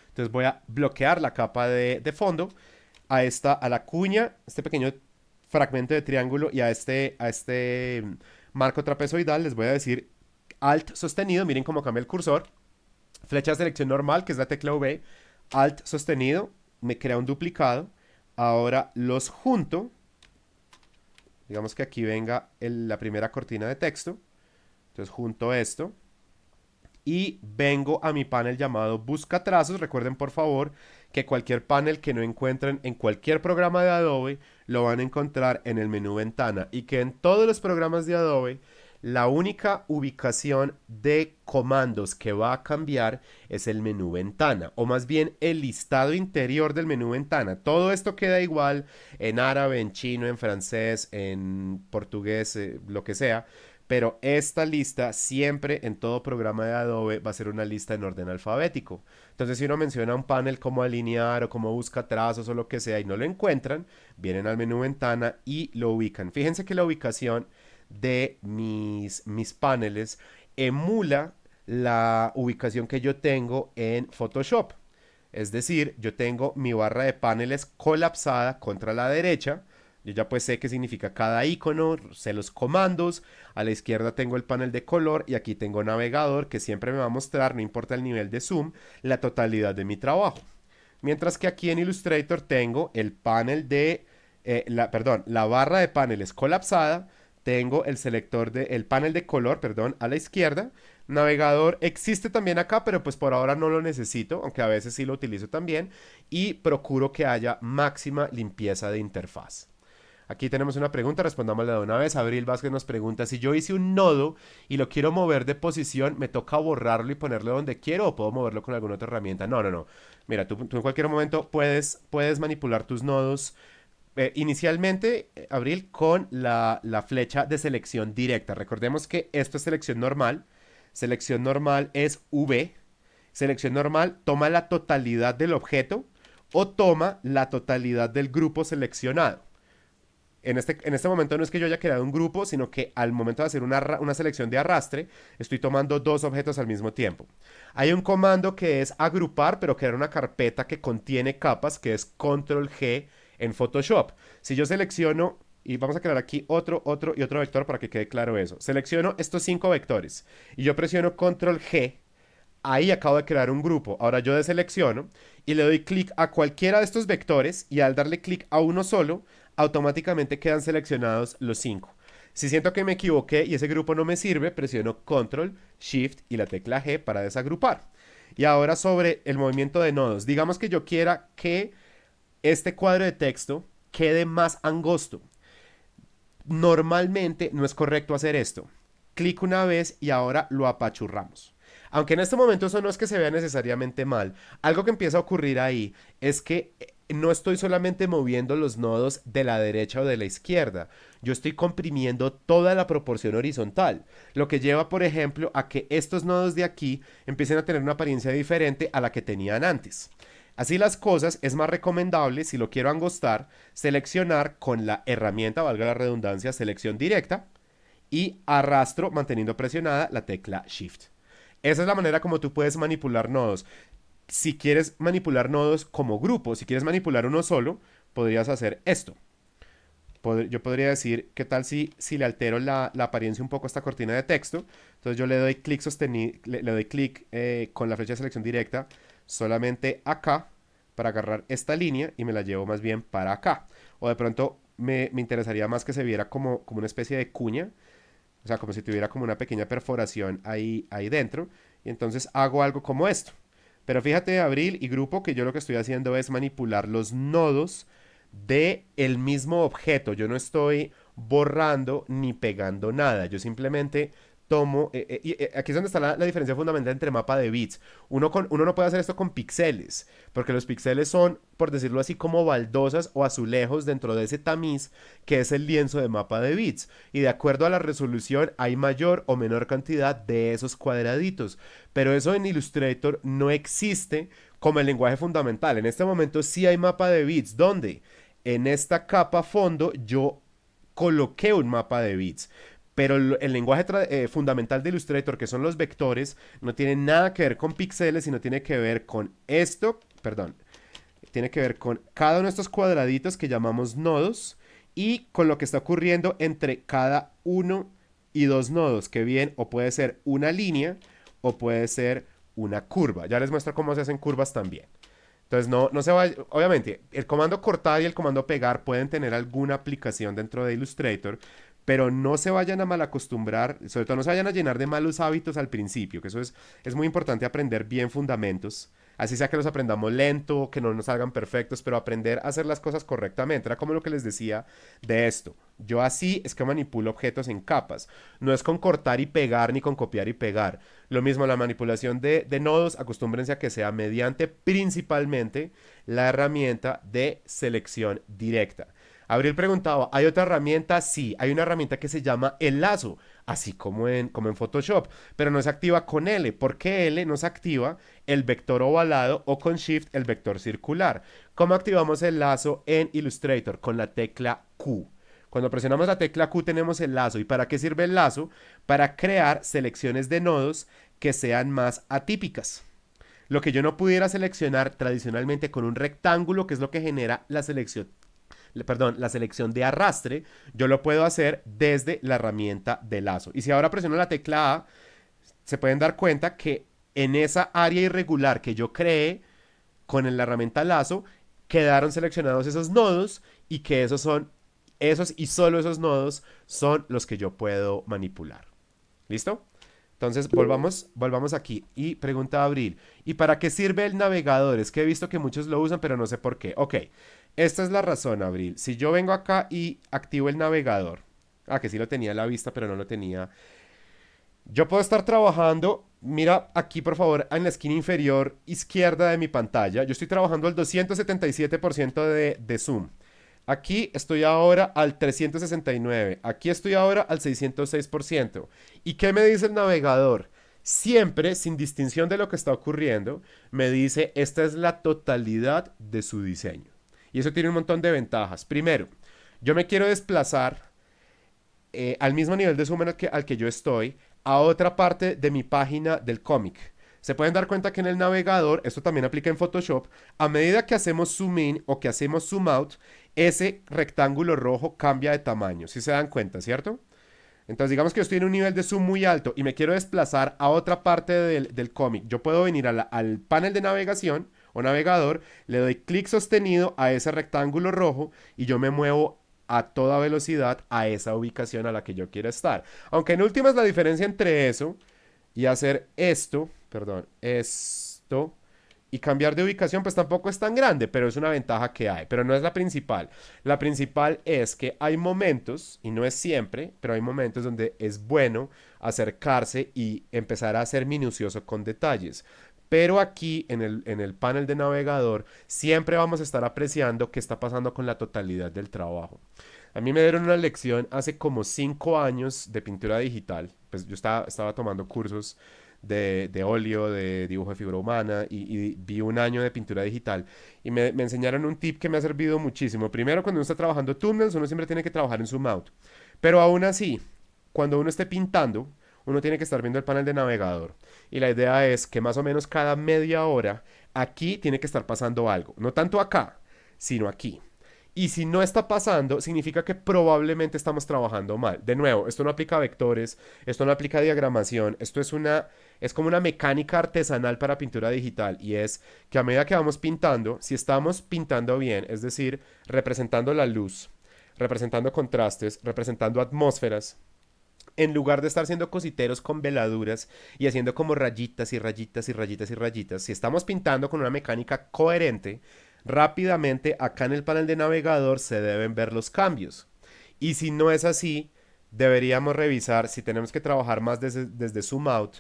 S1: Entonces voy a bloquear la capa de fondo, a la cuña, este pequeño fragmento de triángulo y a este marco trapezoidal les voy a decir Alt sostenido, miren cómo cambia el cursor, flecha de selección normal, que es la tecla V, Alt sostenido, me crea un duplicado, ahora los junto, digamos que aquí venga la primera cortina de texto, entonces junto esto, y vengo a mi panel llamado Busca Trazos. Recuerden por favor que cualquier panel que no encuentren en cualquier programa de Adobe lo van a encontrar en el menú Ventana y que en todos los programas de Adobe la única ubicación de comandos que va a cambiar es el menú Ventana, o más bien el listado interior del menú Ventana. Todo esto queda igual en árabe, en chino, en francés, en portugués, lo que sea, pero esta lista siempre en todo programa de Adobe va a ser una lista en orden alfabético. Entonces si uno menciona un panel como alinear o como busca trazos o lo que sea y no lo encuentran, vienen al menú Ventana y lo ubican. Fíjense que la ubicación de mis paneles emula la ubicación que yo tengo en Photoshop. Es decir, yo tengo mi barra de paneles colapsada contra la derecha. Yo ya pues sé qué significa cada icono, sé los comandos. A la izquierda tengo el panel de color y aquí tengo navegador que siempre me va a mostrar, no importa el nivel de zoom, la totalidad de mi trabajo. Mientras que aquí en Illustrator tengo el panel la barra de paneles colapsada, tengo el selector el panel de color, perdón, a la izquierda. Navegador existe también acá, pero pues por ahora no lo necesito, aunque a veces sí lo utilizo también. Y procuro que haya máxima limpieza de interfaz. Aquí tenemos una pregunta, respondámosla de una vez. Abril Vázquez nos pregunta, si yo hice un nodo y lo quiero mover de posición, ¿me toca borrarlo y ponerlo donde quiero o puedo moverlo con alguna otra herramienta? No, no, no. Mira, tú en cualquier momento puedes manipular tus nodos inicialmente, Abril, con la flecha de selección directa. Recordemos que esto es selección normal. Selección normal es V. Selección normal toma la totalidad del objeto o toma la totalidad del grupo seleccionado. En este momento no es que yo haya creado un grupo, sino que al momento de hacer una selección de arrastre, estoy tomando dos objetos al mismo tiempo. Hay un comando que es agrupar, pero crear una carpeta que contiene capas, que es Control G en Photoshop. Si yo selecciono, y vamos a crear aquí otro y otro vector para que quede claro eso. Selecciono estos 5 vectores y yo presiono Control G. Ahí acabo de crear un grupo. Ahora yo deselecciono y le doy clic a cualquiera de estos vectores y al darle clic a uno solo, automáticamente quedan seleccionados los 5. Si siento que me equivoqué y ese grupo no me sirve, presiono Control, Shift y la tecla G para desagrupar. Y ahora sobre el movimiento de nodos. Digamos que yo quiera que este cuadro de texto quede más angosto. Normalmente no es correcto hacer esto. Clic una vez y ahora lo apachurramos. Aunque en este momento eso no es que se vea necesariamente mal, algo que empieza a ocurrir ahí es que no estoy solamente moviendo los nodos de la derecha o de la izquierda, yo estoy comprimiendo toda la proporción horizontal, lo que lleva, por ejemplo, a que estos nodos de aquí empiecen a tener una apariencia diferente a la que tenían antes. Así las cosas, es más recomendable, si lo quiero angostar, seleccionar con la herramienta, valga la redundancia, selección directa, y arrastro manteniendo presionada la tecla Shift. Esa es la manera como tú puedes manipular nodos. Si quieres manipular nodos como grupo, si quieres manipular uno solo, podrías hacer esto. Yo podría decir, ¿qué tal si le altero la apariencia un poco a esta cortina de texto? Entonces yo le doy clic sostenido, le doy clic con la flecha de selección directa solamente acá para agarrar esta línea y me la llevo más bien para acá. O de pronto me interesaría más que se viera como una especie de cuña, o sea, como si tuviera como una pequeña perforación ahí dentro. Y entonces hago algo como esto. Pero fíjate, Abril y grupo, que yo lo que estoy haciendo es manipular los nodos de el mismo objeto. Yo no estoy borrando ni pegando nada. Yo simplemente tomo, aquí es donde está la diferencia fundamental entre mapa de bits. Uno no puede hacer esto con píxeles, porque los píxeles son, por decirlo así, como baldosas o azulejos dentro de ese tamiz que es el lienzo de mapa de bits. Y de acuerdo a la resolución hay mayor o menor cantidad de esos cuadraditos. Pero eso en Illustrator no existe como el lenguaje fundamental. En este momento sí hay mapa de bits. ¿Dónde? En esta capa fondo yo coloqué un mapa de bits. Pero el lenguaje fundamental de Illustrator, que son los vectores, no tiene nada que ver con píxeles, sino tiene que ver con esto, perdón, tiene que ver con cada uno de estos cuadraditos que llamamos nodos y con lo que está ocurriendo entre cada uno y dos nodos, que bien o puede ser una línea o puede ser una curva. Ya les muestro cómo se hacen curvas también. Entonces no se va, obviamente, el comando cortar y el comando pegar pueden tener alguna aplicación dentro de Illustrator, pero no se vayan a malacostumbrar, sobre todo no se vayan a llenar de malos hábitos al principio, que eso es muy importante aprender bien fundamentos, así sea que los aprendamos lento, que no nos salgan perfectos, pero aprender a hacer las cosas correctamente. Era como lo que les decía de esto. Yo así es que manipulo objetos en capas. No es con cortar y pegar ni con copiar y pegar. Lo mismo la manipulación de nodos, acostúmbrense a que sea mediante principalmente la herramienta de selección directa. Abril preguntaba, ¿hay otra herramienta? Sí, hay una herramienta que se llama el lazo, así como en Photoshop, pero no se activa con L, porque L nos activa el vector ovalado o con Shift el vector circular. ¿Cómo activamos el lazo en Illustrator? Con la tecla Q. Cuando presionamos la tecla Q tenemos el lazo. ¿Y para qué sirve el lazo? Para crear selecciones de nodos que sean más atípicas. Lo que yo no pudiera seleccionar tradicionalmente con un rectángulo, que es lo que genera la selección de arrastre, yo lo puedo hacer desde la herramienta de lazo. Y si ahora presiono la tecla A, se pueden dar cuenta que en esa área irregular que yo creé con la herramienta lazo, quedaron seleccionados esos nodos y que esos y solo esos nodos son los que yo puedo manipular. ¿Listo? Entonces volvamos aquí. Y pregunta Abril, ¿y para qué sirve el navegador? Es que he visto que muchos lo usan, pero no sé por qué. Ok, esta es la razón, Abril. Si yo vengo acá y activo el navegador, que sí lo tenía a la vista, pero no lo tenía. Yo puedo estar trabajando, mira aquí por favor en la esquina inferior izquierda de mi pantalla. Yo estoy trabajando al 277% de zoom. Aquí estoy ahora al 369. Aquí estoy ahora al 606%. ¿Y qué me dice el navegador? Siempre, sin distinción de lo que está ocurriendo, me dice esta es la totalidad de su diseño. Y eso tiene un montón de ventajas. Primero, yo me quiero desplazar al mismo nivel de zoom al que yo estoy a otra parte de mi página del cómic. Se pueden dar cuenta que en el navegador, esto también aplica en Photoshop, a medida que hacemos zoom in o que hacemos zoom out, ese rectángulo rojo cambia de tamaño. Si se dan cuenta, ¿cierto? Entonces digamos que yo estoy en un nivel de zoom muy alto y me quiero desplazar a otra parte del cómic. Yo puedo venir al panel de navegación o navegador, le doy clic sostenido a ese rectángulo rojo y yo me muevo a toda velocidad a esa ubicación a la que yo quiero estar. Aunque en últimas la diferencia entre eso y hacer esto, perdón, esto y cambiar de ubicación pues tampoco es tan grande, pero es una ventaja que hay, pero no es la principal. La principal es que hay momentos, y no es siempre, pero hay momentos donde es bueno acercarse y empezar a ser minucioso con detalles. Pero aquí en el panel de navegador siempre vamos a estar apreciando qué está pasando con la totalidad del trabajo. A mí me dieron una lección hace como 5 años de pintura digital. Pues yo estaba tomando cursos de óleo, de dibujo de figura humana y vi un año de pintura digital. Y me enseñaron un tip que me ha servido muchísimo. Primero, cuando uno está trabajando thumbnails, uno siempre tiene que trabajar en zoom out. Pero aún así, cuando uno esté pintando, uno tiene que estar viendo el panel de navegador. Y la idea es que más o menos cada media hora aquí tiene que estar pasando algo. No tanto acá, sino aquí. Y si no está pasando, significa que probablemente estamos trabajando mal. De nuevo, esto no aplica a vectores, esto no aplica a diagramación, esto es como una mecánica artesanal para pintura digital. Y es que a medida que vamos pintando, si estamos pintando bien, es decir, representando la luz, representando contrastes, representando atmósferas, en lugar de estar haciendo cositeros con veladuras y haciendo como rayitas y rayitas y rayitas y rayitas, si estamos pintando con una mecánica coherente, rápidamente acá en el panel de navegador se deben ver los cambios. Y si no es así, deberíamos revisar si tenemos que trabajar más desde zoom out,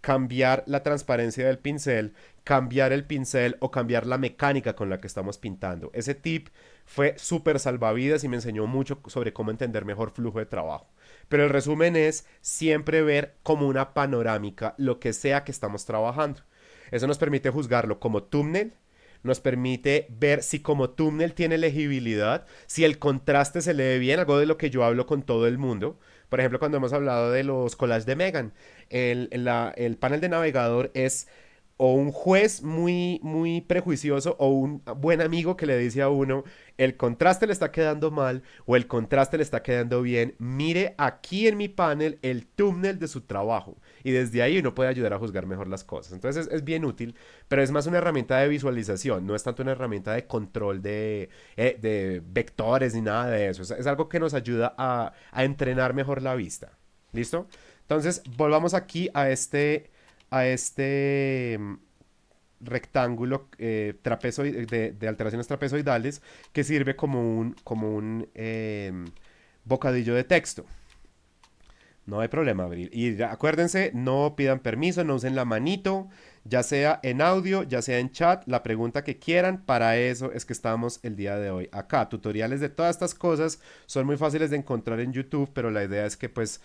S1: cambiar la transparencia del pincel, cambiar el pincel o cambiar la mecánica con la que estamos pintando. Ese tip fue súper salvavidas y me enseñó mucho sobre cómo entender mejor flujo de trabajo. Pero el resumen es siempre ver como una panorámica lo que sea que estamos trabajando. Eso nos permite juzgarlo como thumbnail, nos permite ver si como thumbnail tiene legibilidad, si el contraste se lee bien, algo de lo que yo hablo con todo el mundo. Por ejemplo, cuando hemos hablado de los collages de Megan, el panel de navegador es o un juez muy prejuicioso o un buen amigo que le dice a uno, el contraste le está quedando mal o el contraste le está quedando bien, mire aquí en mi panel el thumbnail de su trabajo y desde ahí uno puede ayudar a juzgar mejor las cosas. Entonces es bien útil, pero es más una herramienta de visualización, no es tanto una herramienta de control de vectores ni nada de eso. Es algo que nos ayuda a entrenar mejor la vista. ¿Listo? Entonces volvamos aquí a este rectángulo de alteraciones trapezoidales que sirve como un bocadillo de texto. No hay problema, Abril. Y acuérdense, no pidan permiso, no usen la manito, ya sea en audio, ya sea en chat, la pregunta que quieran. Para eso es que estamos el día de hoy acá. Tutoriales de todas estas cosas son muy fáciles de encontrar en YouTube, pero la idea es que pues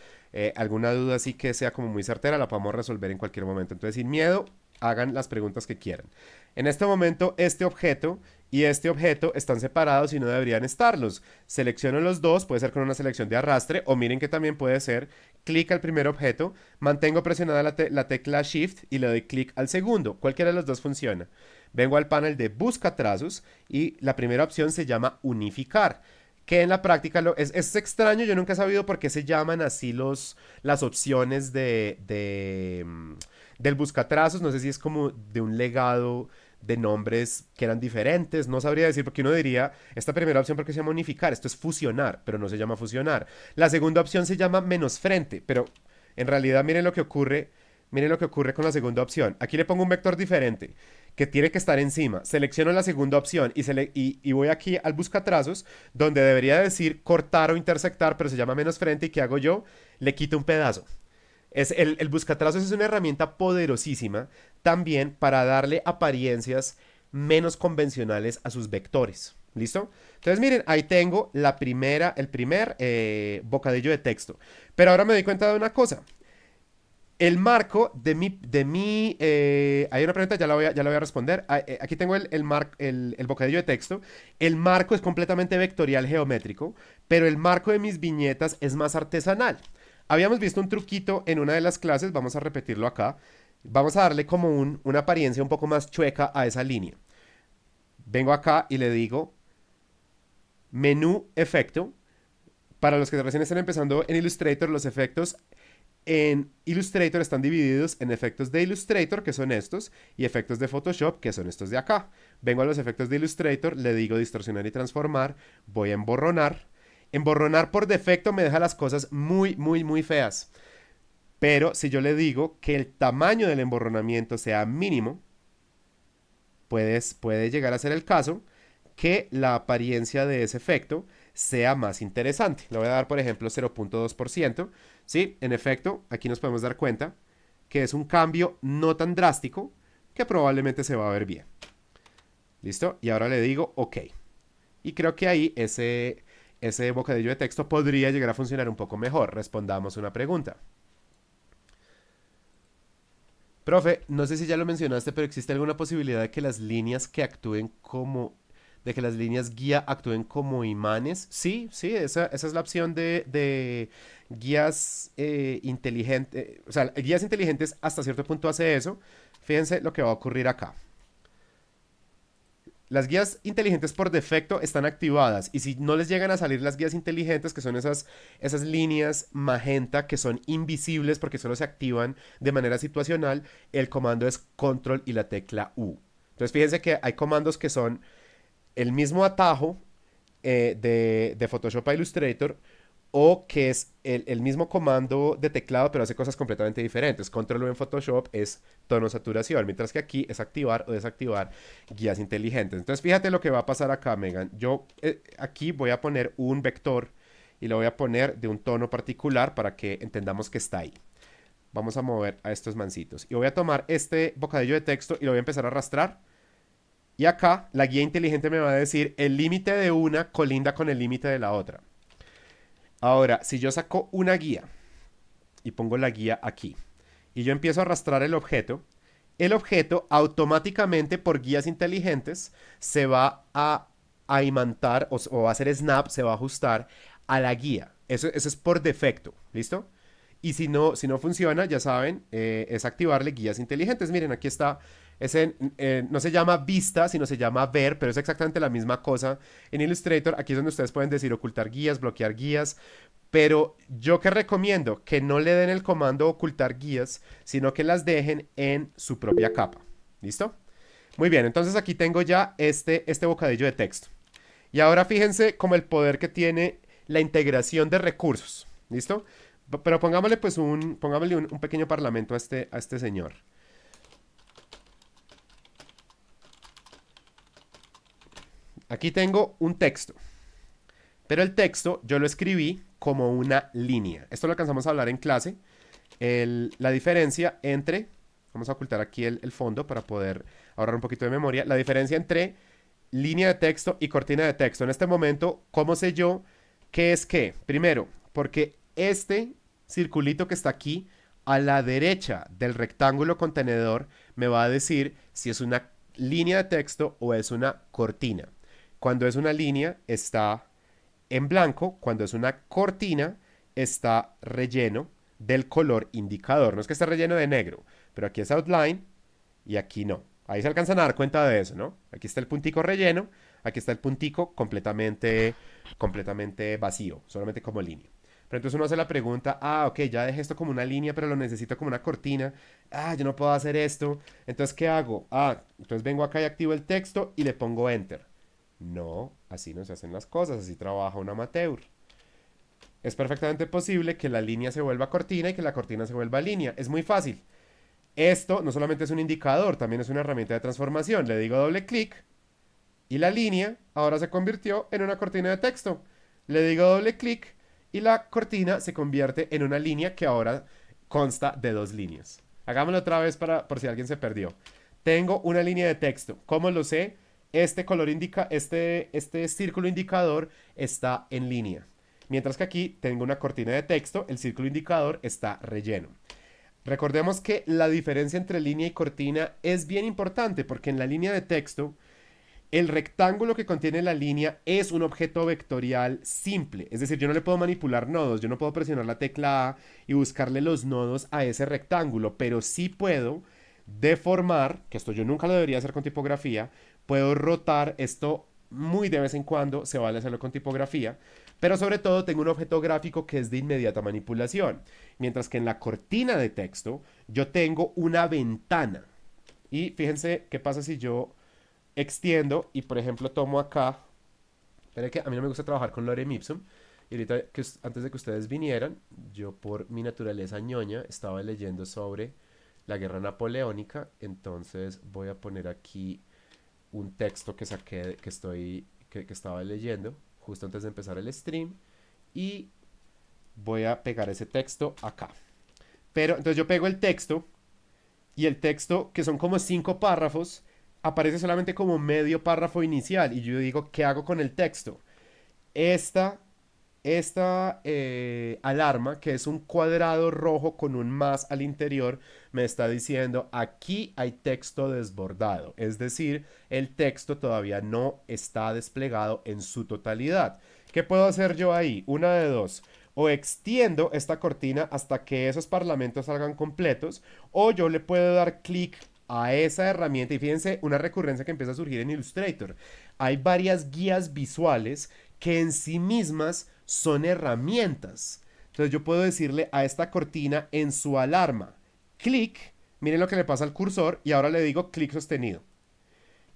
S1: alguna duda así que sea como muy certera la podamos resolver en cualquier momento. Entonces, sin miedo, hagan las preguntas que quieran. En este momento, este objeto y este objeto están separados y no deberían estarlos. Selecciono los dos, puede ser con una selección de arrastre o miren que también puede ser clic al primer objeto, mantengo presionada la tecla Shift y le doy clic al segundo. Cualquiera de los dos funciona. Vengo al panel de busca trazos y la primera opción se llama unificar. Que en la práctica es extraño, yo nunca he sabido por qué se llaman así las opciones del buscatrazos. No sé si es como de un legado de nombres que eran diferentes, no sabría decir, porque uno diría, esta primera opción porque se llama unificar, esto es fusionar, pero no se llama fusionar. La segunda opción se llama menos frente, pero en realidad miren lo que ocurre con la segunda opción. Aquí le pongo un vector diferente, que tiene que estar encima. Selecciono la segunda opción y voy aquí al buscatrazos, donde debería decir cortar o intersectar, pero se llama menos frente, ¿y qué hago yo? Le quito un pedazo. El buscatrazos es una herramienta poderosísima también para darle apariencias menos convencionales a sus vectores. ¿Listo? Entonces miren, ahí tengo el primer bocadillo de texto. Pero ahora me doy cuenta de una cosa. El marco hay una pregunta, ya la voy a responder. Aquí tengo el bocadillo de texto. El marco es completamente vectorial geométrico, pero el marco de mis viñetas es más artesanal. Habíamos visto un truquito en una de las clases, vamos a repetirlo acá. Vamos a darle como una apariencia un poco más chueca a esa línea. Vengo acá y le digo menú efecto. Para los que recién están empezando en Illustrator, los efectos en Illustrator están divididos en efectos de Illustrator, que son estos, y efectos de Photoshop, que son estos de acá. Vengo a los efectos de Illustrator, le digo distorsionar y transformar, voy a emborronar. Emborronar por defecto me deja las cosas muy feas. Pero si yo le digo que el tamaño del emborronamiento sea mínimo, puede llegar a ser el caso que la apariencia de ese efecto sea más interesante. Le voy a dar, por ejemplo, 0.2%. Sí, en efecto, aquí nos podemos dar cuenta que es un cambio no tan drástico que probablemente se va a ver bien. ¿Listo? Y ahora le digo OK. Y creo que ahí ese bocadillo de texto podría llegar a funcionar un poco mejor. Respondamos una pregunta. Profe, no sé si ya lo mencionaste, pero ¿existe alguna posibilidad de que las líneas de que las líneas guía actúen como imanes? Sí, sí, esa es la opción de guías inteligentes. O sea, guías inteligentes hasta cierto punto hace eso. Fíjense lo que va a ocurrir acá. Las guías inteligentes por defecto están activadas y si no les llegan a salir las guías inteligentes, que son esas líneas magenta que son invisibles porque solo se activan de manera situacional, el comando es control y la tecla U. Entonces fíjense que hay comandos que son el mismo atajo de Photoshop a Illustrator o que es el mismo comando de teclado pero hace cosas completamente diferentes. Control U en Photoshop es tono saturación, mientras que aquí es activar o desactivar guías inteligentes. Entonces fíjate lo que va a pasar acá, Megan. Yo aquí voy a poner un vector y lo voy a poner de un tono particular para que entendamos que está ahí. Vamos a mover a estos mancitos. Y voy a tomar este bocadillo de texto y lo voy a empezar a arrastrar. Y acá la guía inteligente me va a decir el límite de una colinda con el límite de la otra. Ahora, si yo saco una guía y pongo la guía aquí y yo empiezo a arrastrar el objeto automáticamente por guías inteligentes se va a imantar o va a hacer snap, se va a ajustar a la guía. Eso es por defecto, ¿listo? Y si no funciona, ya saben, es activarle guías inteligentes. Miren, aquí está. No se llama vista, sino se llama ver, pero es exactamente la misma cosa. En Illustrator, aquí es donde ustedes pueden decir ocultar guías, bloquear guías. Pero yo que recomiendo que no le den el comando ocultar guías, sino que las dejen en su propia capa. ¿Listo? Muy bien, entonces aquí tengo ya este bocadillo de texto. Y ahora fíjense como el poder que tiene la integración de recursos. ¿Listo? Pero pongámosle pues pongámosle un pequeño parlamento a este señor. Aquí tengo un texto. Pero el texto yo lo escribí como una línea. Esto lo alcanzamos a hablar en clase. La diferencia entre... Vamos a ocultar aquí el fondo para poder ahorrar un poquito de memoria. La diferencia entre línea de texto y cortina de texto. En este momento, ¿cómo sé yo qué es qué? Primero, porque este circulito que está aquí a la derecha del rectángulo contenedor me va a decir si es una línea de texto o es una cortina. Cuando es una línea está en blanco, cuando es una cortina está relleno del color indicador. No es que esté relleno de negro, pero aquí es outline y aquí no. Ahí se alcanzan a dar cuenta de eso, ¿no? Aquí está el puntico relleno, aquí está el puntico completamente vacío, solamente como línea. Pero entonces uno hace la pregunta, ok, ya dejé esto como una línea, pero lo necesito como una cortina. Yo no puedo hacer esto. Entonces, ¿qué hago? Entonces vengo acá y activo el texto y le pongo enter. No, así no se hacen las cosas, así trabaja un amateur. Es perfectamente posible que la línea se vuelva cortina y que la cortina se vuelva línea. Es muy fácil. Esto no solamente es un indicador, también es una herramienta de transformación. Le digo doble clic y la línea ahora se convirtió en una cortina de texto. Le digo doble clic y la cortina se convierte en una línea que ahora consta de dos líneas. Hagámoslo otra vez por si alguien se perdió. Tengo una línea de texto. ¿Cómo lo sé? Este color indica, este círculo indicador está en línea. Mientras que aquí tengo una cortina de texto, el círculo indicador está relleno. Recordemos que la diferencia entre línea y cortina es bien importante porque en la línea de texto el rectángulo que contiene la línea es un objeto vectorial simple. Es decir, yo no le puedo manipular nodos, yo no puedo presionar la tecla A y buscarle los nodos a ese rectángulo, pero sí puedo deformar, que esto yo nunca lo debería hacer con tipografía, puedo rotar esto muy de vez en cuando, se vale hacerlo con tipografía, pero sobre todo tengo un objeto gráfico que es de inmediata manipulación. Mientras que en la cortina de texto yo tengo una ventana. Y fíjense qué pasa si yo extiendo y por ejemplo tomo acá, espera que a mí no me gusta trabajar con Lorem Ipsum, y ahorita antes de que ustedes vinieran, yo por mi naturaleza ñoña estaba leyendo sobre la guerra napoleónica, entonces voy a poner aquí un texto que saqué, que estaba leyendo justo antes de empezar el stream y voy a pegar ese texto acá. Pero entonces yo pego el texto y el texto, que son como 5 párrafos, aparece solamente como medio párrafo inicial y yo digo, ¿qué hago con el texto? Esta alarma, que es un cuadrado rojo con un más al interior, me está diciendo aquí hay texto desbordado. Es decir, el texto todavía no está desplegado en su totalidad. ¿Qué puedo hacer yo ahí? Una de dos. O extiendo esta cortina hasta que esos parlamentos salgan completos, o yo le puedo dar clic a esa herramienta. Y fíjense, una recurrencia que empieza a surgir en Illustrator. Hay varias guías visuales que en sí mismas son herramientas. Entonces yo puedo decirle a esta cortina en su alarma, clic, miren lo que le pasa al cursor y ahora le digo clic sostenido.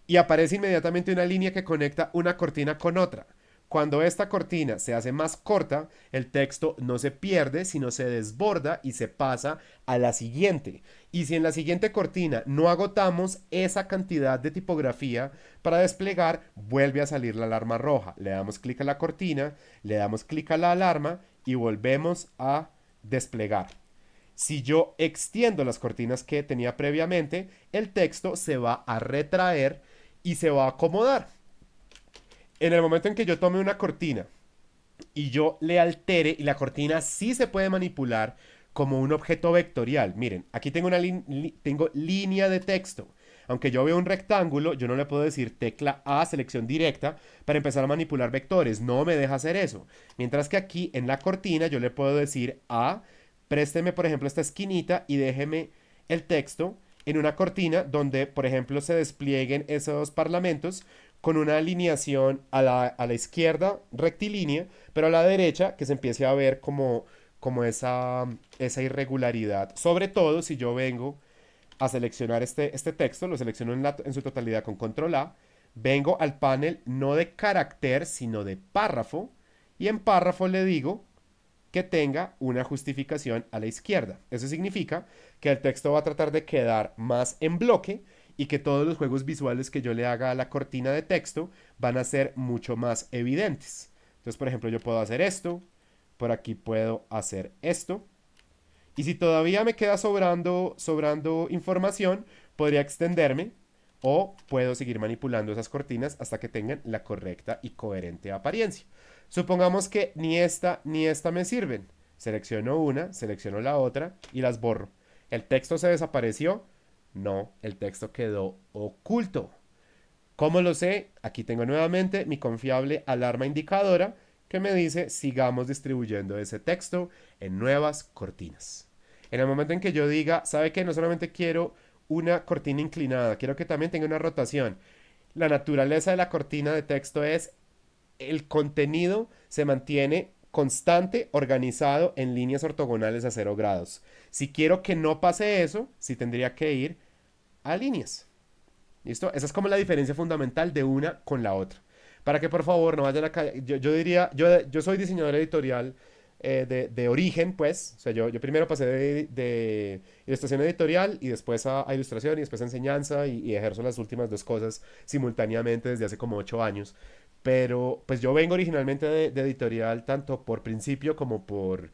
S1: Y aparece inmediatamente una línea que conecta una cortina con otra. Cuando esta cortina se hace más corta, el texto no se pierde, sino se desborda y se pasa a la siguiente. Y si en la siguiente cortina no agotamos esa cantidad de tipografía para desplegar, vuelve a salir la alarma roja. Le damos clic a la cortina, le damos clic a la alarma y volvemos a desplegar. Si yo extiendo las cortinas que tenía previamente, el texto se va a retraer y se va a acomodar. En el momento en que yo tome una cortina y yo le altere, y la cortina sí se puede manipular como un objeto vectorial. Miren, aquí tengo tengo línea de texto. Aunque yo veo un rectángulo, yo no le puedo decir tecla A, selección directa, para empezar a manipular vectores. No me deja hacer eso. Mientras que aquí en la cortina yo le puedo decir A, présteme por ejemplo esta esquinita y déjeme el texto en una cortina donde por ejemplo se desplieguen esos parlamentos con una alineación a la izquierda rectilínea, pero a la derecha que se empiece a ver como esa irregularidad. Sobre todo si yo vengo a seleccionar este texto, lo selecciono en su totalidad con control A, vengo al panel no de carácter, sino de párrafo, y en párrafo le digo que tenga una justificación a la izquierda. Eso significa que el texto va a tratar de quedar más en bloque y que todos los juegos visuales que yo le haga a la cortina de texto van a ser mucho más evidentes. Entonces, por ejemplo, yo puedo hacer esto, por aquí puedo hacer esto, y si todavía me queda sobrando información, podría extenderme o puedo seguir manipulando esas cortinas hasta que tengan la correcta y coherente apariencia. Supongamos que ni esta ni esta me sirven. Selecciono una, selecciono la otra y las borro. ¿El texto se desapareció? No, el texto quedó oculto. ¿Cómo lo sé? Aquí tengo nuevamente mi confiable alarma indicadora que me dice sigamos distribuyendo ese texto en nuevas cortinas. En el momento en que yo diga, ¿sabe qué? No solamente quiero una cortina inclinada, quiero que también tenga una rotación. La naturaleza de la cortina de texto es el contenido se mantiene constante, organizado en líneas ortogonales a 0 grados. Si quiero que no pase eso, sí tendría que ir a líneas. ¿Listo? Esa es como la diferencia fundamental de una con la otra. Para que por favor no vayan a caer. Yo diría, yo soy diseñador editorial de origen, pues. O sea, yo primero pasé de ilustración editorial y después a ilustración y después a enseñanza y ejerzo las últimas dos cosas simultáneamente desde hace como 8 años. Pero pues yo vengo originalmente de editorial tanto por principio como por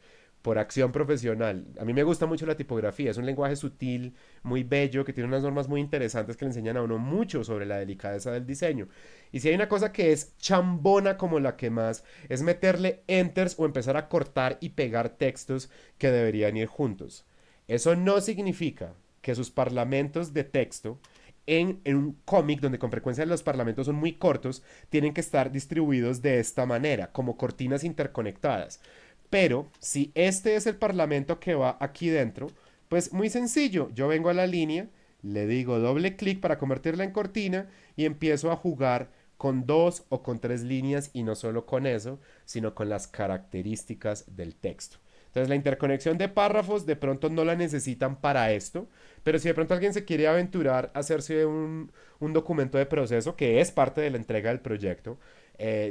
S1: acción profesional. A mí me gusta mucho la tipografía, es un lenguaje sutil, muy bello, que tiene unas normas muy interesantes que le enseñan a uno mucho sobre la delicadeza del diseño. Y si hay una cosa que es chambona como la que más, es meterle enters o empezar a cortar y pegar textos que deberían ir juntos. Eso no significa que sus parlamentos de texto en un cómic donde con frecuencia los parlamentos son muy cortos, tienen que estar distribuidos de esta manera, como cortinas interconectadas. Pero si este es el parlamento que va aquí dentro, pues muy sencillo, yo vengo a la línea, le digo doble clic para convertirla en cortina y empiezo a jugar con 2 o con 3 líneas y no solo con eso, sino con las características del texto. Entonces la interconexión de párrafos de pronto no la necesitan para esto, pero si de pronto alguien se quiere aventurar a hacerse un documento de proceso, que es parte de la entrega del proyecto,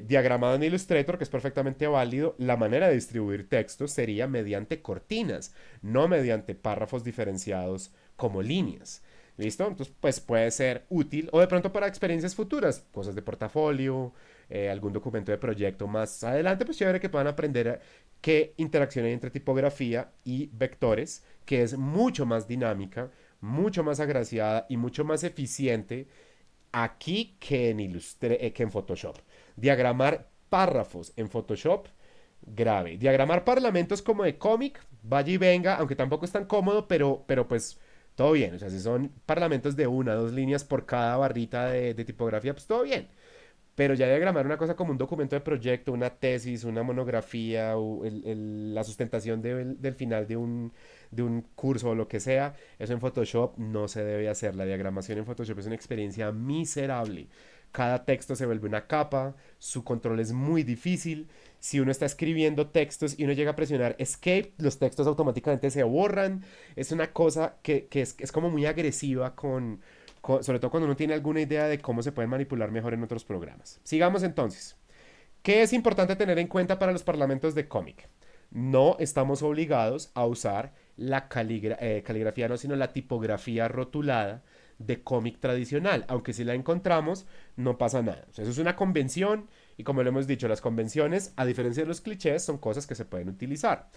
S1: diagramado en Illustrator, que es perfectamente válido, la manera de distribuir textos sería mediante cortinas, no mediante párrafos diferenciados como líneas. ¿Listo? Entonces, pues puede ser útil o de pronto para experiencias futuras, cosas de portafolio, algún documento de proyecto más adelante, pues chévere que puedan aprender qué interacción hay entre tipografía y vectores, que es mucho más dinámica, mucho más agraciada y mucho más eficiente aquí que en Photoshop. Diagramar párrafos en Photoshop, grave. Diagramar parlamentos como de cómic, vaya y venga, aunque tampoco es tan cómodo, pero pues todo bien. O sea, si son parlamentos de 1 o 2 líneas por cada barrita de tipografía, pues todo bien. Pero ya diagramar una cosa como un documento de proyecto, una tesis, una monografía, o la sustentación del final de un curso o lo que sea, eso en Photoshop no se debe hacer. La diagramación en Photoshop es una experiencia miserable. Cada texto se vuelve una capa, su control es muy difícil. Si uno está escribiendo textos y uno llega a presionar Escape, los textos automáticamente se borran. Es una cosa que es como muy agresiva sobre todo cuando uno tiene alguna idea de cómo se pueden manipular mejor en otros programas. Sigamos entonces. ¿Qué es importante tener en cuenta para los parlamentos de cómic? No estamos obligados a usar la caligrafía, no, sino la tipografía rotulada de cómic tradicional. Aunque si la encontramos, no pasa nada. O sea, eso es una convención y como lo hemos dicho, las convenciones, a diferencia de los clichés, son cosas que se pueden utilizar.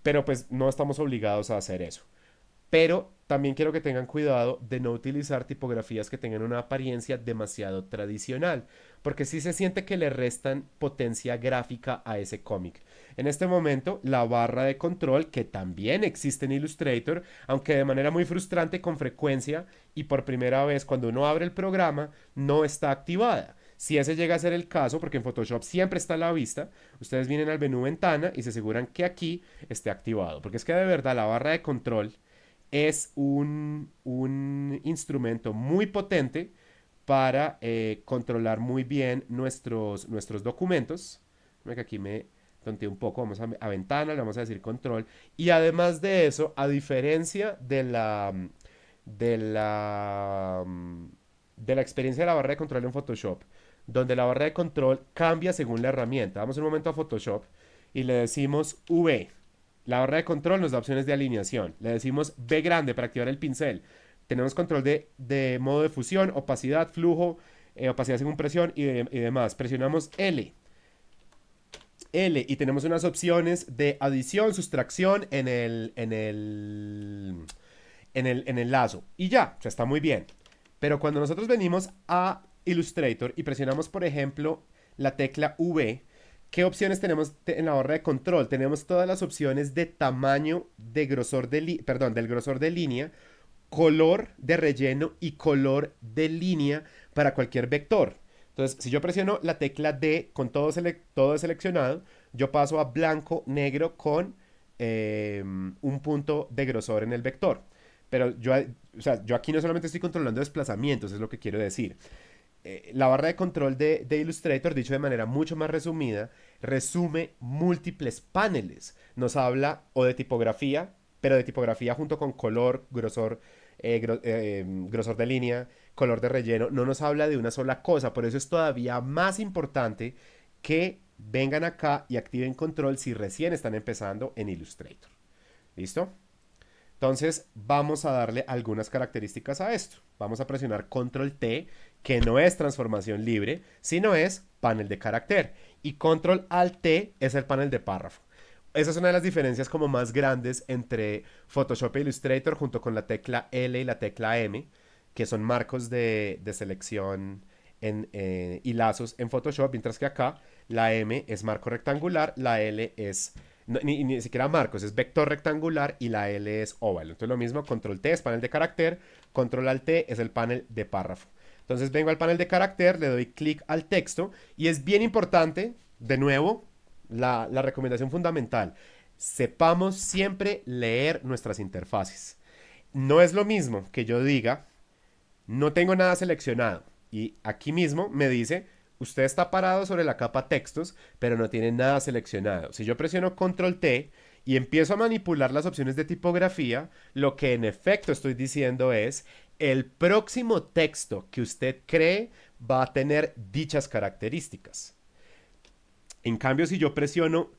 S1: Pero pues no estamos obligados a hacer eso. Pero también quiero que tengan cuidado de no utilizar tipografías que tengan una apariencia demasiado tradicional, porque sí se siente que le restan potencia gráfica a ese cómic. En este momento, la barra de control, que también existe en Illustrator, aunque de manera muy frustrante con frecuencia y por primera vez cuando uno abre el programa, no está activada. Si ese llega a ser el caso, porque en Photoshop siempre está a la vista, ustedes vienen al menú ventana y se aseguran que aquí esté activado, porque es que de verdad la barra de control es un instrumento muy potente para controlar muy bien nuestros documentos. Que aquí me tonteé un poco, vamos a ventana, le vamos a decir control. Y además de eso, a diferencia de la, de la experiencia de la barra de control en Photoshop, donde la barra de control cambia según la herramienta. Vamos un momento a Photoshop y le decimos V. La barra de control nos da opciones de alineación. Le decimos B grande para activar el pincel. Tenemos control de modo de fusión, opacidad, flujo, opacidad según presión y demás. Presionamos L y tenemos unas opciones de adición, sustracción en el lazo. Y ya, o sea, está muy bien. Pero cuando nosotros venimos a Illustrator y presionamos, por ejemplo, la tecla V, ¿qué opciones tenemos en la barra de control? Tenemos todas las opciones de tamaño, de grosor del grosor de línea, color de relleno y color de línea para cualquier vector. Entonces, si yo presiono la tecla D con todo seleccionado, yo paso a blanco, negro con un punto de grosor en el vector. Pero yo aquí no solamente estoy controlando desplazamientos, es lo que quiero decir. La barra de control de Illustrator, dicho de manera mucho más resumida, resume múltiples paneles. Nos habla o de tipografía, pero de tipografía junto con color, grosor de línea, color de relleno. No nos habla de una sola cosa. Por eso es todavía más importante que vengan acá y activen control si recién están empezando en Illustrator. ¿Listo? Entonces vamos a darle algunas características a esto. Vamos a presionar Control T, que no es transformación libre, sino es panel de carácter. Y Control Alt T es el panel de párrafo. Esa es una de las diferencias como más grandes entre Photoshop e Illustrator junto con la tecla L y la tecla M, que son marcos de selección y lazos en Photoshop, mientras que acá la M es marco rectangular, la L es no, ni siquiera marcos, es vector rectangular y la L es óvalo. Entonces lo mismo, control T es panel de carácter, control Alt T es el panel de párrafo. Entonces vengo al panel de carácter, le doy clic al texto y es bien importante, de nuevo, la recomendación fundamental. Sepamos siempre leer nuestras interfaces. No es lo mismo que yo diga, no tengo nada seleccionado y aquí mismo me dice usted está parado sobre la capa textos, pero no tiene nada seleccionado. Si yo presiono control T y empiezo a manipular las opciones de tipografía, lo que en efecto estoy diciendo es, el próximo texto que usted cree va a tener dichas características. En cambio, si yo presiono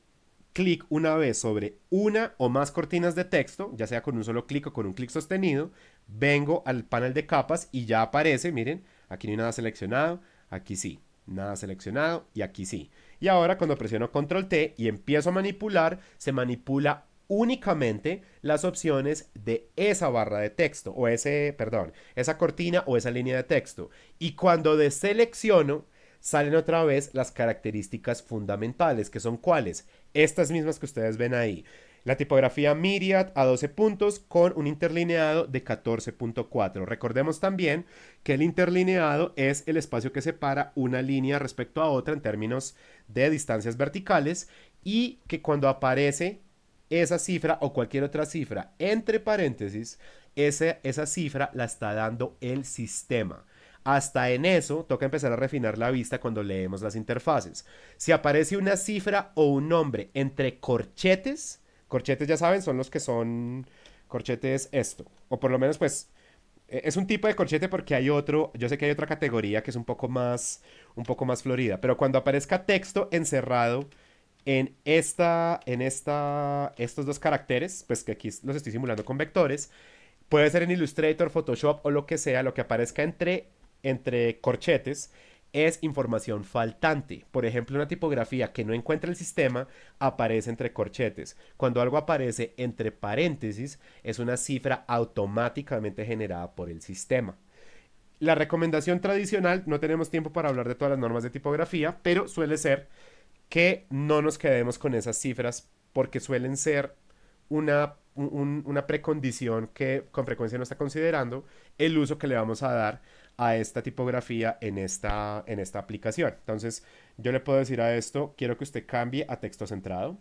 S1: clic una vez sobre una o más cortinas de texto, ya sea con un solo clic o con un clic sostenido, vengo al panel de capas y ya aparece, miren, aquí no hay nada seleccionado, aquí sí, nada seleccionado y aquí sí. Y ahora cuando presiono control T y empiezo a manipular, se manipula únicamente las opciones de esa barra de texto o esa cortina o esa línea de texto. Y cuando deselecciono, salen otra vez las características fundamentales, que son cuáles, estas mismas que ustedes ven ahí. La tipografía Myriad a 12 puntos con un interlineado de 14.4. Recordemos también que el interlineado es el espacio que separa una línea respecto a otra en términos de distancias verticales y que cuando aparece esa cifra o cualquier otra cifra entre paréntesis, esa cifra la está dando el sistema. Hasta en eso toca empezar a refinar la vista cuando leemos las interfaces. Si aparece una cifra o un nombre entre corchetes ya saben, son los que son corchetes esto. O por lo menos pues Es un tipo de corchete porque hay otro, yo sé que hay otra categoría que es un poco más florida, pero cuando aparezca texto encerrado estos dos caracteres, pues que aquí los estoy simulando con vectores, puede ser en Illustrator, Photoshop o lo que sea, lo que aparezca entre corchetes es información faltante. Por ejemplo, una tipografía que no encuentra el sistema aparece entre corchetes. Cuando algo aparece entre paréntesis, es una cifra automáticamente generada por el sistema. La recomendación tradicional, no tenemos tiempo para hablar de todas las normas de tipografía, pero suele ser que no nos quedemos con esas cifras porque suelen ser una precondición que con frecuencia no está considerando el uso que le vamos a dar a esta tipografía en esta aplicación. Entonces, yo le puedo decir a esto, quiero que usted cambie a texto centrado.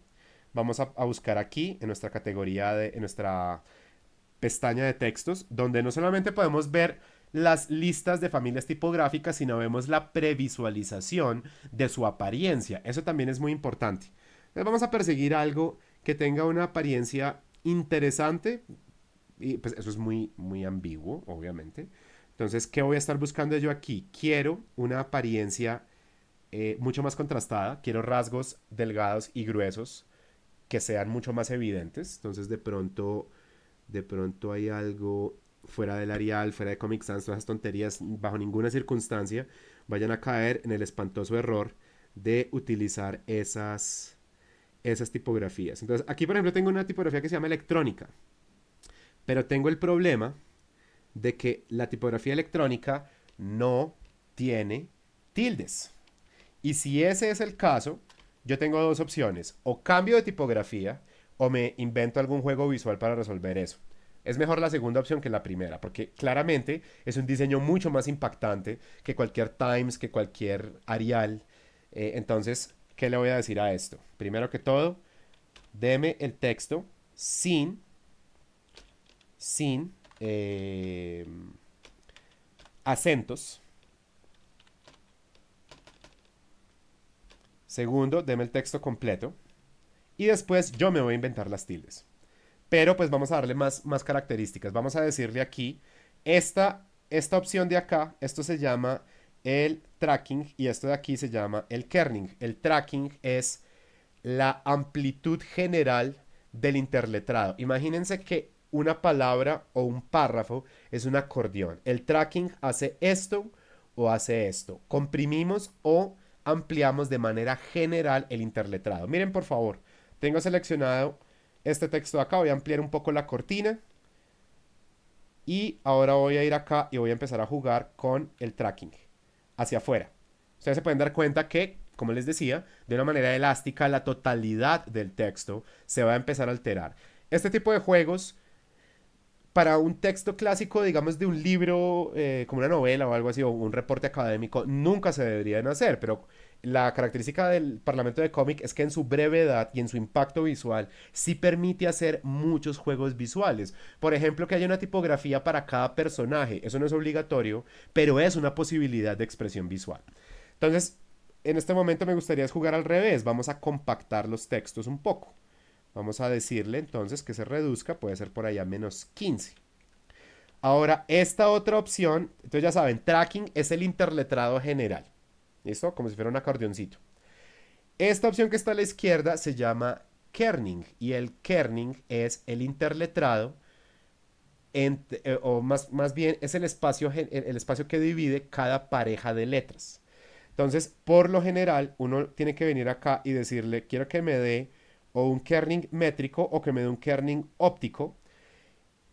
S1: Vamos a buscar aquí en nuestra categoría, en nuestra pestaña de textos, donde no solamente podemos ver las listas de familias tipográficas, sino vemos la previsualización de su apariencia. Eso también es muy importante. Entonces vamos a perseguir algo que tenga una apariencia interesante y pues eso es muy ambiguo, obviamente. Entonces, ¿qué voy a estar buscando yo aquí? Quiero una apariencia mucho más contrastada, quiero rasgos delgados y gruesos que sean mucho más evidentes. Entonces, de pronto hay algo fuera del Arial, fuera de Comic Sans, todas esas tonterías, bajo ninguna circunstancia vayan a caer en el espantoso error de utilizar esas tipografías. Entonces, aquí por ejemplo tengo una tipografía que se llama electrónica, pero tengo el problema de que la tipografía electrónica no tiene tildes. Y si ese es el caso, yo tengo dos opciones. O cambio de tipografía o me invento algún juego visual para resolver eso. Es mejor la segunda opción que la primera, porque claramente es un diseño mucho más impactante que cualquier Times, que cualquier Arial. Entonces, ¿qué le voy a decir a esto? Primero que todo, deme el texto sin acentos. Segundo, deme el texto completo. Y después yo me voy a inventar las tildes. Pero pues vamos a darle más características. Vamos a decirle aquí, esta opción de acá, esto se llama el tracking y esto de aquí se llama el kerning. El tracking es la amplitud general del interletrado. Imagínense que una palabra o un párrafo es un acordeón. El tracking hace esto o hace esto. Comprimimos o ampliamos de manera general el interletrado. Miren por favor, tengo seleccionado este texto de acá, voy a ampliar un poco la cortina y ahora voy a ir acá y voy a empezar a jugar con el tracking hacia afuera. Ustedes se pueden dar cuenta que, como les decía, de una manera elástica la totalidad del texto se va a empezar a alterar. Este tipo de juegos para un texto clásico, digamos, de un libro, como una novela o algo así, o un reporte académico, nunca se deberían hacer, pero la característica del Parlamento de cómic es que en su brevedad y en su impacto visual sí permite hacer muchos juegos visuales. Por ejemplo, que haya una tipografía para cada personaje, eso no es obligatorio, pero es una posibilidad de expresión visual. Entonces, en este momento me gustaría jugar al revés, vamos a compactar los textos un poco. Vamos a decirle entonces que se reduzca, puede ser por allá menos 15. Ahora, esta otra opción, entonces ya saben, tracking es el interletrado general. ¿Listo? Como si fuera un acordeoncito. Esta opción que está a la izquierda se llama kerning y el kerning es el interletrado o más bien es el espacio que divide cada pareja de letras. Entonces, por lo general, uno tiene que venir acá y decirle, quiero que me dé o un kerning métrico o que me dé un kerning óptico.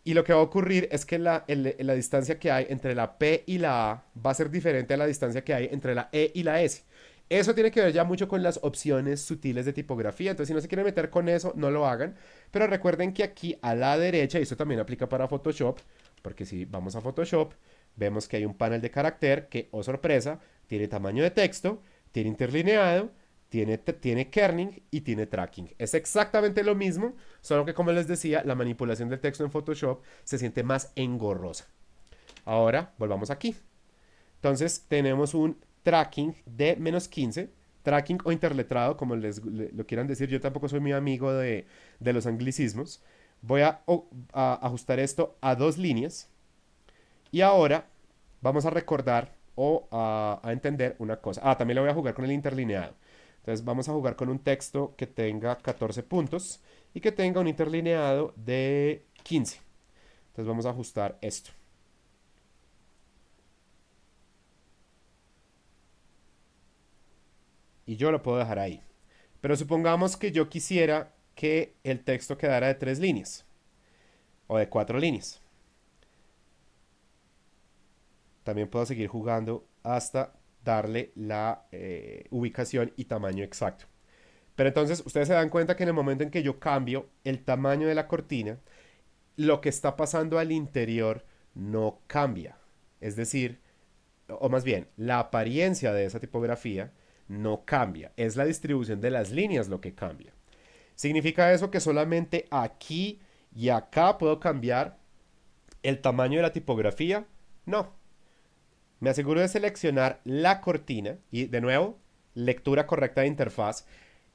S1: Y lo que va a ocurrir es que la distancia que hay entre la P y la A va a ser diferente a la distancia que hay entre la E y la S. Eso tiene que ver ya mucho con las opciones sutiles de tipografía. Entonces, si no se quieren meter con eso, no lo hagan. Pero recuerden que aquí a la derecha, y esto también aplica para Photoshop, porque si vamos a Photoshop, vemos que hay un panel de carácter que, oh sorpresa, tiene tamaño de texto, tiene interlineado, tiene kerning y tiene tracking. Es exactamente lo mismo, solo que como les decía, la manipulación del texto en Photoshop se siente más engorrosa. Ahora, volvamos aquí. Entonces, tenemos un tracking de menos 15, tracking o interletrado, como lo quieran decir. Yo tampoco soy muy amigo de los anglicismos. Voy a ajustar esto a 2 líneas Y ahora vamos a recordar o a entender una cosa. También le voy a jugar con el interlineado. Entonces vamos a jugar con un texto que tenga 14 puntos y que tenga un interlineado de 15. Entonces vamos a ajustar esto. Y yo lo puedo dejar ahí. Pero supongamos que yo quisiera que el texto quedara de 3 líneas o de 4 líneas. También puedo seguir jugando hasta darle la ubicación y tamaño exacto. Pero entonces ustedes se dan cuenta que en el momento en que yo cambio el tamaño de la cortina, lo que está pasando al interior no cambia. Es decir, o más bien, la apariencia de esa tipografía no cambia. Es la distribución de las líneas lo que cambia. ¿Significa eso que solamente aquí y acá puedo cambiar el tamaño de la tipografía? No. Me aseguro de seleccionar la cortina y de nuevo, lectura correcta de interfaz.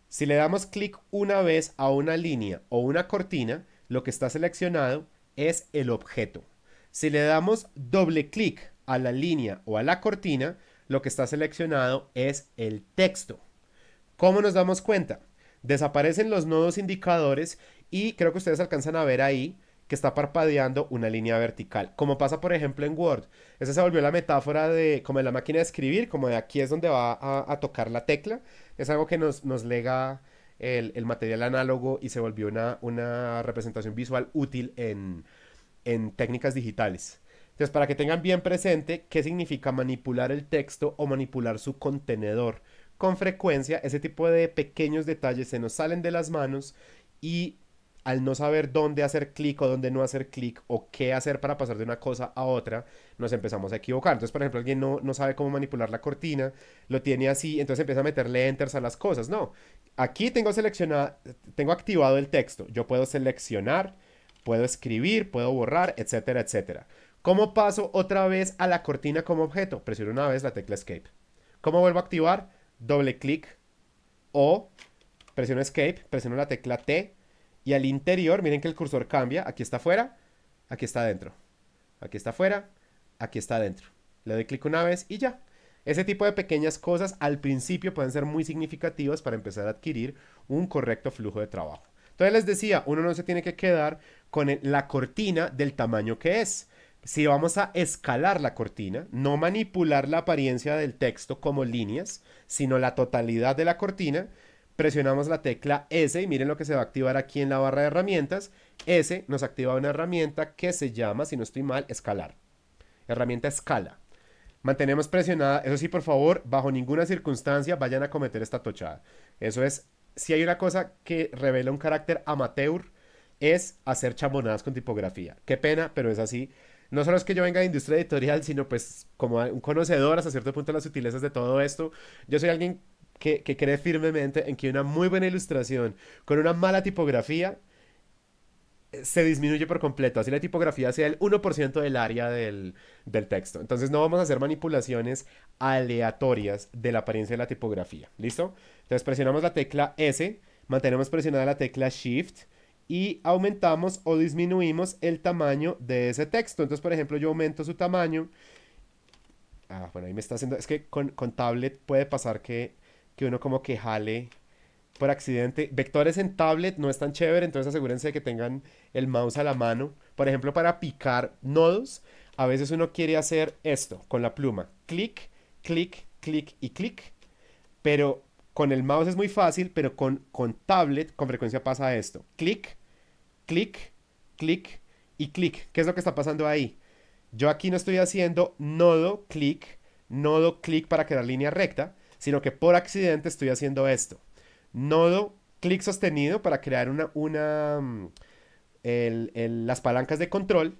S1: Si le damos clic una vez a una línea o una cortina, lo que está seleccionado es el objeto. Si le damos doble clic a la línea o a la cortina, lo que está seleccionado es el texto. ¿Cómo nos damos cuenta? Desaparecen los nodos indicadores y creo que ustedes alcanzan a ver ahí que está parpadeando una línea vertical, como pasa por ejemplo en Word. Esa se volvió la metáfora de como de la máquina de escribir, como de aquí es donde va a tocar la tecla. Es algo que nos lega el material análogo y se volvió una representación visual útil en técnicas digitales. Entonces, para que tengan bien presente qué significa manipular el texto o manipular su contenedor. Con frecuencia, ese tipo de pequeños detalles se nos salen de las manos y al no saber dónde hacer clic o dónde no hacer clic o qué hacer para pasar de una cosa a otra, nos empezamos a equivocar. Entonces, por ejemplo, alguien no sabe cómo manipular la cortina, lo tiene así, entonces empieza a meterle enters a las cosas. No, aquí tengo seleccionado, tengo activado el texto. Yo puedo seleccionar, puedo escribir, puedo borrar, etcétera, etcétera. ¿Cómo paso otra vez a la cortina como objeto? Presiono una vez la tecla Escape. ¿Cómo vuelvo a activar? Doble clic o presiono Escape, presiono la tecla T y al interior, miren que el cursor cambia. Aquí está afuera, aquí está adentro. Aquí está afuera, aquí está adentro. Le doy clic una vez y ya. Ese tipo de pequeñas cosas al principio pueden ser muy significativas para empezar a adquirir un correcto flujo de trabajo. Entonces les decía, uno no se tiene que quedar con la cortina del tamaño que es. Si vamos a escalar la cortina, no manipular la apariencia del texto como líneas, sino la totalidad de la cortina, presionamos la tecla S y miren lo que se va a activar aquí en la barra de herramientas. S nos activa una herramienta que se llama, si no estoy mal, escalar. Herramienta escala. Mantenemos presionada, eso sí, por favor, bajo ninguna circunstancia vayan a cometer esta tochada. Eso es, si hay una cosa que revela un carácter amateur, es hacer chamonadas con tipografía. Qué pena, pero es así. No solo es que yo venga de industria editorial, sino pues como un conocedor hasta cierto punto de las sutilezas de todo esto. Yo soy alguien que cree firmemente en que una muy buena ilustración con una mala tipografía se disminuye por completo, así la tipografía sea el 1% del área del texto. Entonces no vamos a hacer manipulaciones aleatorias de la apariencia de la tipografía. ¿Listo? Entonces presionamos la tecla S, mantenemos presionada la tecla Shift y aumentamos o disminuimos el tamaño de ese texto. Entonces, por ejemplo, yo aumento su tamaño. Bueno, ahí me está haciendo... Es que con tablet puede pasar que uno como que jale por accidente. Vectores en tablet no es tan chévere, entonces asegúrense de que tengan el mouse a la mano. Por ejemplo, para picar nodos, a veces uno quiere hacer esto con la pluma. Clic, clic, clic y clic. Pero con el mouse es muy fácil, pero con tablet con frecuencia pasa esto. Clic, clic, clic y clic. ¿Qué es lo que está pasando ahí? Yo aquí no estoy haciendo nodo, clic para quedar línea recta, sino que por accidente estoy haciendo esto. Nodo, clic sostenido para crear las palancas de control.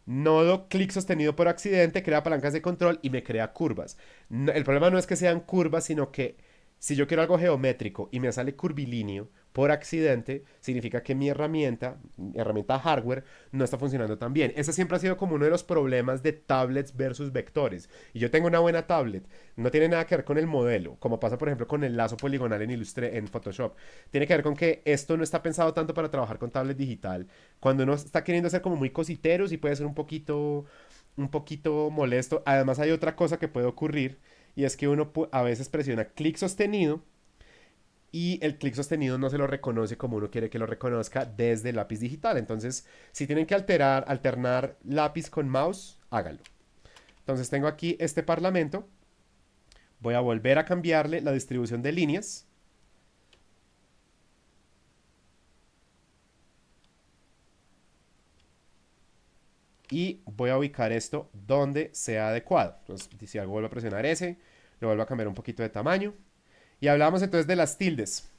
S1: Nodo, clic sostenido por accidente, crea palancas de control y me crea curvas. El problema no es que sean curvas, sino que si yo quiero algo geométrico y me sale curvilíneo por accidente, significa que mi herramienta hardware, no está funcionando tan bien. Ese siempre ha sido como uno de los problemas de tablets versus vectores. Y yo tengo una buena tablet, no tiene nada que ver con el modelo, como pasa por ejemplo con el lazo poligonal en Photoshop. Tiene que ver con que esto no está pensado tanto para trabajar con tablet digital. Cuando uno está queriendo ser como muy cositeros y puede ser un poquito un poquito molesto. Además hay otra cosa que puede ocurrir y es que uno a veces presiona clic sostenido y el clic sostenido no se lo reconoce como uno quiere que lo reconozca desde el lápiz digital. Entonces, si tienen que alternar lápiz con mouse, háganlo. Entonces tengo aquí este parlamento. Voy a volver a cambiarle la distribución de líneas. Y voy a ubicar esto donde sea adecuado. Entonces, si algo vuelvo a presionar S, lo vuelvo a cambiar un poquito de tamaño. Y hablamos entonces de las tildes.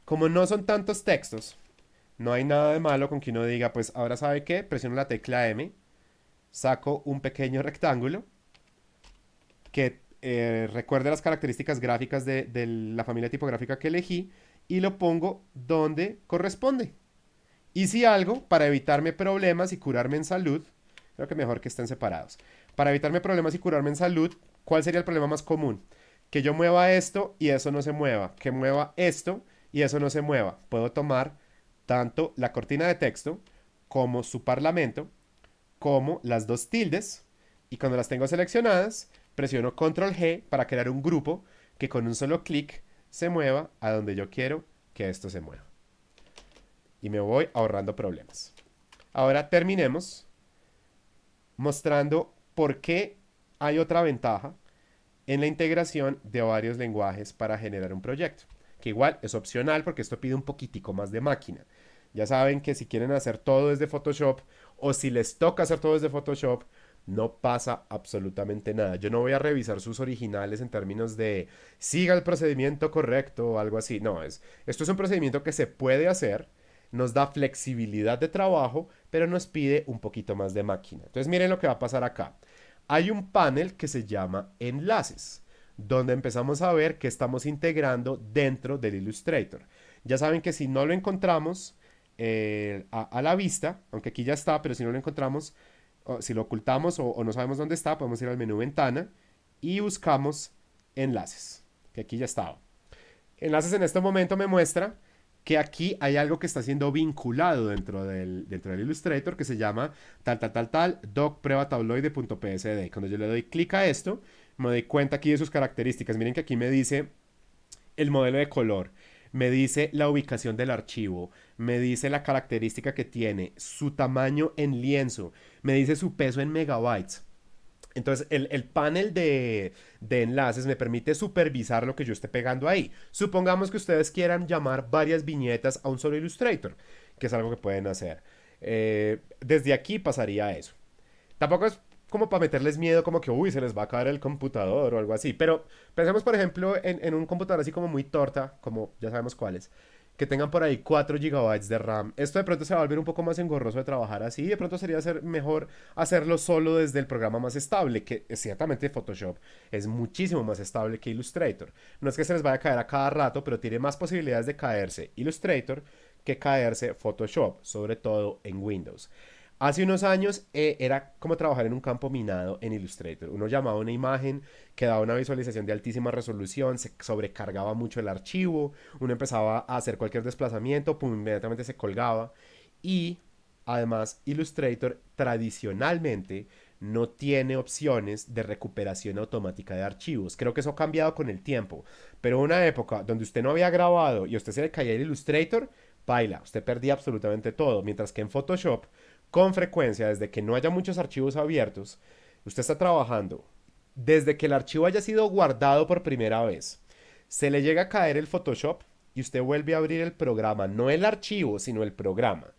S1: Como no son tantos textos, no hay nada de malo con que uno diga, pues ahora sabe qué, presiono la tecla M, saco un pequeño rectángulo que recuerde las características gráficas de la familia tipográfica que elegí y lo pongo donde corresponde. Y si algo, para evitarme problemas y curarme en salud, creo que mejor que estén separados. Para evitarme problemas y curarme en salud, ¿cuál sería el problema más común? Que yo mueva esto y eso no se mueva. Que mueva esto y eso no se mueva. Puedo tomar tanto la cortina de texto como su parlamento, como las dos tildes. Y cuando las tengo seleccionadas, presiono Control G para crear un grupo que con un solo clic se mueva a donde yo quiero que esto se mueva. Y me voy ahorrando problemas. Ahora terminemos mostrando por qué hay otra ventaja en la integración de varios lenguajes para generar un proyecto. Que igual es opcional porque esto pide un poquitico más de máquina. Ya saben que si quieren hacer todo desde Photoshop o si les toca hacer todo desde Photoshop, no pasa absolutamente nada. Yo no voy a revisar sus originales en términos de siga el procedimiento correcto o algo así. No, esto es un procedimiento que se puede hacer, nos da flexibilidad de trabajo, pero nos pide un poquito más de máquina. Entonces miren lo que va a pasar acá. Hay un panel que se llama enlaces, donde empezamos a ver que estamos integrando dentro del Illustrator. Ya saben que si no lo encontramos a la vista, aunque aquí ya está, pero si no lo encontramos, o si lo ocultamos o no sabemos dónde está, podemos ir al menú ventana y buscamos enlaces, que aquí ya estaba. Enlaces en este momento me muestra que aquí hay algo que está siendo vinculado dentro del Illustrator que se llama tal doc prueba tabloide.psd. Cuando yo le doy clic a esto, me doy cuenta aquí de sus características. Miren que aquí me dice el modelo de color, me dice la ubicación del archivo, me dice la característica que tiene, su tamaño en lienzo, me dice su peso en megabytes. Entonces, el panel de enlaces me permite supervisar lo que yo esté pegando ahí. Supongamos que ustedes quieran llamar varias viñetas a un solo Illustrator, que es algo que pueden hacer. Desde aquí pasaría eso. Tampoco es como para meterles miedo, como que, uy, se les va a caer el computador o algo así. Pero pensemos, por ejemplo, en un computador así como muy torta, como ya sabemos cuáles, que tengan por ahí 4 gigabytes de RAM. Esto de pronto se va a volver un poco más engorroso de trabajar así. De pronto sería mejor hacerlo solo desde el programa más estable, que ciertamente Photoshop es muchísimo más estable que Illustrator. No es que se les vaya a caer a cada rato, pero tiene más posibilidades de caerse Illustrator que caerse Photoshop, sobre todo en Windows. Hace unos años era como trabajar en un campo minado en Illustrator. Uno llamaba una imagen que daba una visualización de altísima resolución, se sobrecargaba mucho el archivo, uno empezaba a hacer cualquier desplazamiento, pum, inmediatamente se colgaba. Y además Illustrator tradicionalmente no tiene opciones de recuperación automática de archivos. Creo que eso ha cambiado con el tiempo. Pero una época donde usted no había grabado y a usted se le caía el Illustrator, baila, usted perdía absolutamente todo. Mientras que en Photoshop con frecuencia, desde que no haya muchos archivos abiertos, usted está trabajando, desde que el archivo haya sido guardado por primera vez, se le llega a caer el Photoshop y usted vuelve a abrir el programa, no el archivo, sino el programa.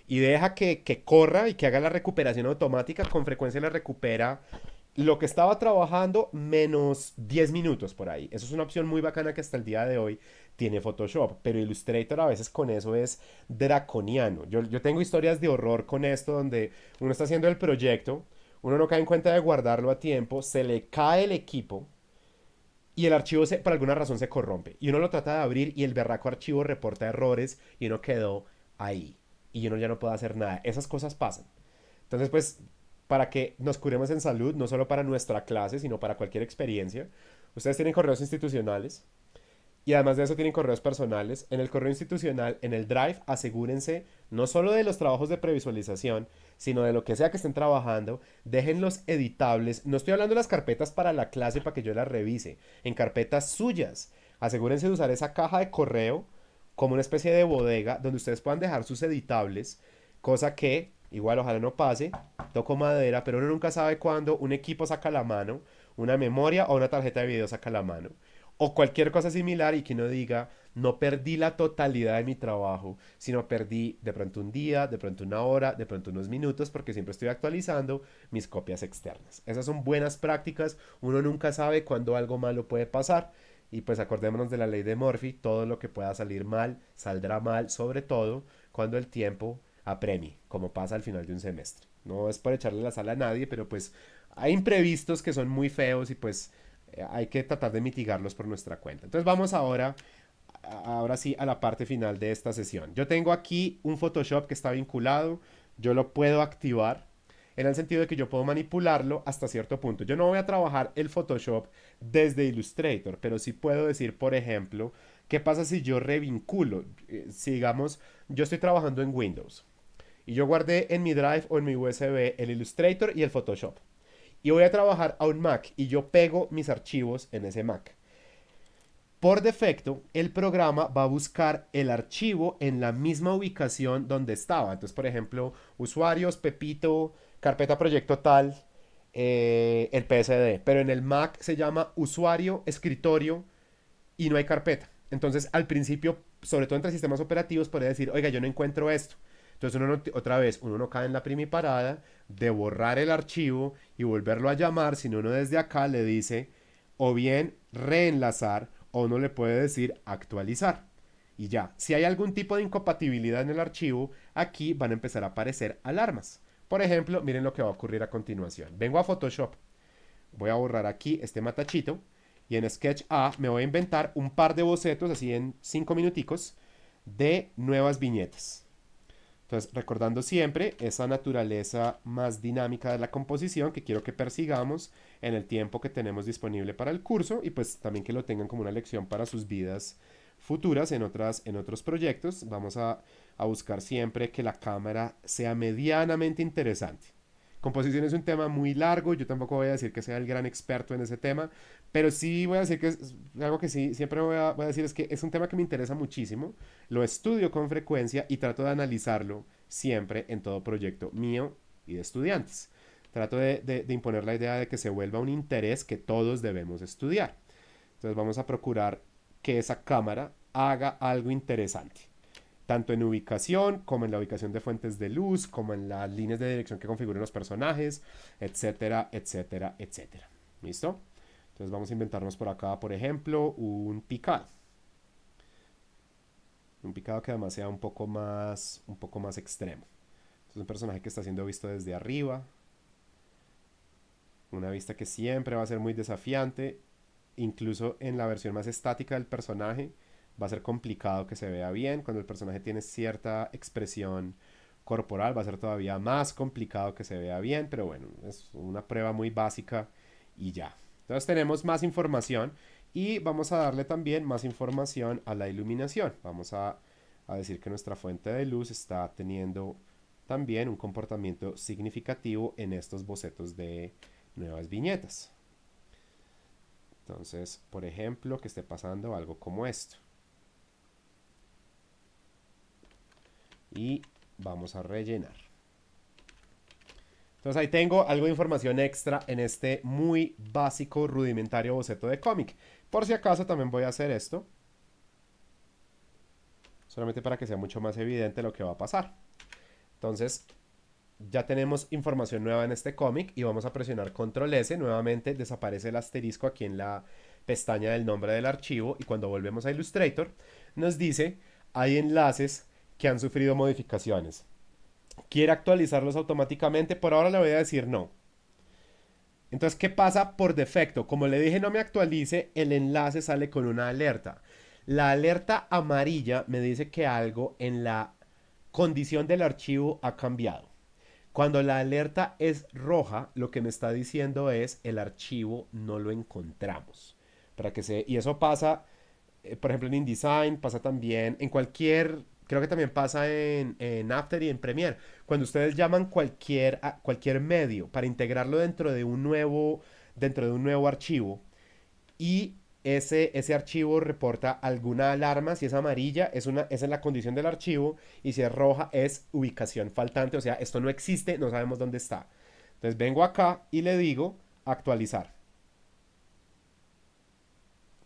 S1: Y deja que corra y que haga la recuperación automática, con frecuencia le recupera lo que estaba trabajando menos 10 minutos por ahí. Eso es una opción muy bacana que hasta el día de hoy tiene Photoshop, pero Illustrator a veces con eso es draconiano. Yo tengo historias de horror con esto donde uno está haciendo el proyecto, uno no cae en cuenta de guardarlo a tiempo, se le cae el equipo y el archivo por alguna razón se corrompe. Y uno lo trata de abrir y el berraco archivo reporta errores y uno quedó ahí. Y uno ya no puede hacer nada. Esas cosas pasan. Entonces, pues, para que nos curemos en salud, no solo para nuestra clase, sino para cualquier experiencia, ustedes tienen correos institucionales. Y además de eso tienen correos personales. En el correo institucional, en el Drive, asegúrense no solo de los trabajos de previsualización, sino de lo que sea que estén trabajando. Dejen los editables. No estoy hablando de las carpetas para la clase para que yo las revise. En carpetas suyas. Asegúrense de usar esa caja de correo como una especie de bodega donde ustedes puedan dejar sus editables. Cosa que, igual ojalá no pase, toco madera, pero uno nunca sabe cuándo un equipo saca la mano, una memoria o una tarjeta de video saca la mano o cualquier cosa similar y que uno diga, no perdí la totalidad de mi trabajo, sino perdí de pronto un día, de pronto una hora, de pronto unos minutos, porque siempre estoy actualizando mis copias externas. Esas son buenas prácticas, uno nunca sabe cuándo algo malo puede pasar. Y pues acordémonos de la ley de Murphy, todo lo que pueda salir mal, saldrá mal, sobre todo cuando el tiempo apremie, como pasa al final de un semestre. No es por echarle la sal a nadie, pero pues hay imprevistos que son muy feos y pues hay que tratar de mitigarlos por nuestra cuenta. Entonces vamos ahora sí a la parte final de esta sesión. Yo tengo aquí un Photoshop que está vinculado, yo lo puedo activar en el sentido de que yo puedo manipularlo hasta cierto punto. Yo no voy a trabajar el Photoshop desde Illustrator, pero sí puedo decir, por ejemplo, qué pasa si yo revinculo. Si digamos, yo estoy trabajando en Windows y yo guardé en mi Drive o en mi USB el Illustrator y el Photoshop y voy a trabajar a un Mac y yo pego mis archivos en ese Mac. Por defecto, el programa va a buscar el archivo en la misma ubicación donde estaba. Entonces, por ejemplo, usuarios, Pepito, carpeta proyecto tal, el PSD. Pero en el Mac se llama usuario, escritorio y no hay carpeta. Entonces, al principio, sobre todo entre sistemas operativos, podría decir, oiga, yo no encuentro esto. Entonces, otra vez, uno no cae en la primiparada de borrar el archivo y volverlo a llamar, sino uno desde acá le dice, o bien reenlazar, o uno le puede decir actualizar. Y ya, si hay algún tipo de incompatibilidad en el archivo, aquí van a empezar a aparecer alarmas. Por ejemplo, miren lo que va a ocurrir a continuación. Vengo a Photoshop, voy a borrar aquí este matachito y en Sketch A me voy a inventar un par de bocetos, así en 5 minuticos, de nuevas viñetas. Entonces, recordando siempre esa naturaleza más dinámica de la composición que quiero que persigamos en el tiempo que tenemos disponible para el curso y pues también que lo tengan como una lección para sus vidas futuras en otros proyectos. Vamos a buscar siempre que la cámara sea medianamente interesante. Composición es un tema muy largo, yo tampoco voy a decir que sea el gran experto en ese tema, pero sí voy a decir que es algo que sí, siempre voy a decir es que es un tema que me interesa muchísimo, lo estudio con frecuencia y trato de analizarlo siempre en todo proyecto mío y de estudiantes. Trato de imponer la idea de que se vuelva un interés que todos debemos estudiar. Entonces vamos a procurar que esa cámara haga algo interesante tanto en ubicación como en la ubicación de fuentes de luz, como en las líneas de dirección que configuren los personajes, etcétera, etcétera, etcétera. ¿Listo? Entonces vamos a inventarnos por acá, por ejemplo, un picado. Un picado que además sea un poco más extremo. Entonces un personaje que está siendo visto desde arriba. Una vista que siempre va a ser muy desafiante. Incluso en la versión más estática del personaje va a ser complicado que se vea bien. Cuando el personaje tiene cierta expresión corporal va a ser todavía más complicado que se vea bien, pero bueno, es una prueba muy básica y ya. Entonces tenemos más información y vamos a darle también más información a la iluminación. Vamos a decir que nuestra fuente de luz está teniendo también un comportamiento significativo en estos bocetos de nuevas viñetas. Entonces, por ejemplo, que esté pasando algo como esto. Y vamos a rellenar. Entonces ahí tengo algo de información extra en este muy básico, rudimentario boceto de cómic. Por si acaso también voy a hacer esto. Solamente para que sea mucho más evidente lo que va a pasar. Entonces, ya tenemos información nueva en este cómic y vamos a presionar control S. Nuevamente desaparece el asterisco aquí en la pestaña del nombre del archivo y cuando volvemos a Illustrator nos dice hay enlaces que han sufrido modificaciones. ¿Quiere actualizarlos automáticamente? Por ahora le voy a decir no. Entonces, ¿qué pasa por defecto? Como le dije no me actualice, el enlace sale con una alerta. La alerta amarilla me dice que algo en la condición del archivo ha cambiado. Cuando la alerta es roja, lo que me está diciendo es el archivo no lo encontramos. Y eso pasa por ejemplo, en InDesign, pasa también en cualquier, creo que también pasa en After y en Premiere. Cuando ustedes llaman cualquier medio para integrarlo dentro de un nuevo archivo y ese archivo reporta alguna alarma, si es amarilla es en la condición del archivo y si es roja es ubicación faltante, o sea, esto no existe, no sabemos dónde está. Entonces vengo acá y le digo actualizar.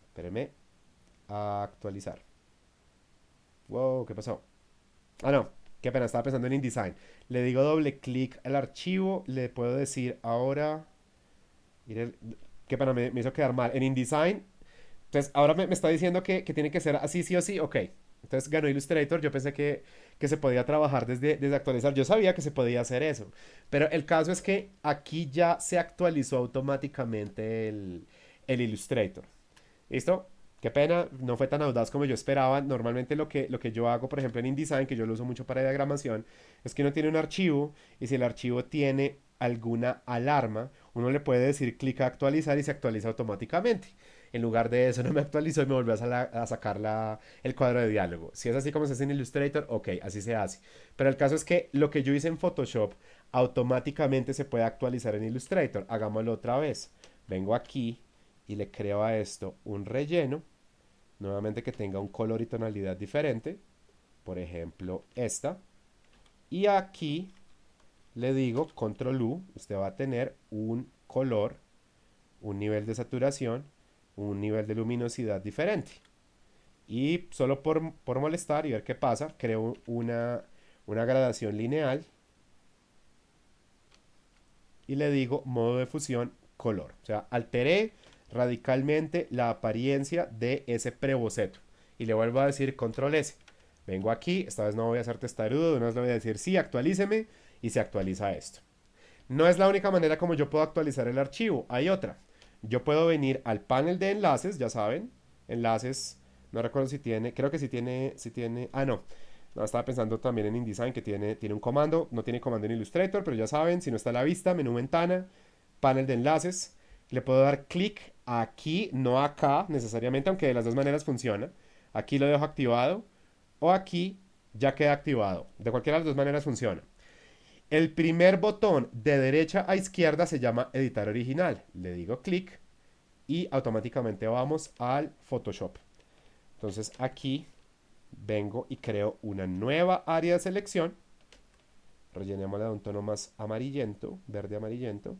S1: Espéreme, actualizar. Wow, ¿qué pasó? Ah, no, qué pena, estaba pensando en InDesign. Le digo doble clic al archivo, le puedo decir ahora... Mire, qué pena, me hizo quedar mal. En InDesign, entonces ahora me está diciendo que tiene que ser así sí o sí, ok. Entonces ganó Illustrator, yo pensé que se podía trabajar desde actualizar. Yo sabía que se podía hacer eso. Pero el caso es que aquí ya se actualizó automáticamente el Illustrator. ¿Listo? Qué pena, no fue tan audaz como yo esperaba. Normalmente lo que yo hago, por ejemplo, en InDesign, que yo lo uso mucho para diagramación, es que uno tiene un archivo y si el archivo tiene alguna alarma, uno le puede decir clic a actualizar y se actualiza automáticamente. En lugar de eso, no me actualizó y me volvió a sacar el cuadro de diálogo. Si es así como se hace en Illustrator, ok, así se hace. Pero el caso es que lo que yo hice en Photoshop automáticamente se puede actualizar en Illustrator. Hagámoslo otra vez. Vengo aquí y le creo a esto un relleno, nuevamente que tenga un color y tonalidad diferente, por ejemplo esta, y aquí le digo control U, usted va a tener un color, un nivel de saturación, un nivel de luminosidad diferente. Y solo por molestar y ver qué pasa, creo una gradación lineal y le digo modo de fusión color. O sea, alteré radicalmente la apariencia de ese preboceto. Y le vuelvo a decir control S. Vengo aquí, esta vez no voy a hacer testarudo, de una vez le voy a decir sí, actualíceme y se actualiza esto. No es la única manera como yo puedo actualizar el archivo, hay otra. Yo puedo venir al panel de enlaces, ya saben, enlaces, no recuerdo si tiene, creo que si tiene, no, estaba pensando también en InDesign que tiene un comando, no tiene comando en Illustrator, pero ya saben, si no está a la vista, menú ventana, panel de enlaces, le puedo dar clic aquí, no acá necesariamente, aunque de las dos maneras funciona. Aquí lo dejo activado o aquí ya queda activado. De cualquiera de las dos maneras funciona. El primer botón de derecha a izquierda se llama editar original. Le digo clic y automáticamente vamos al Photoshop. Entonces aquí vengo y creo una nueva área de selección. Rellenémosla de un tono más amarillento, verde amarillento.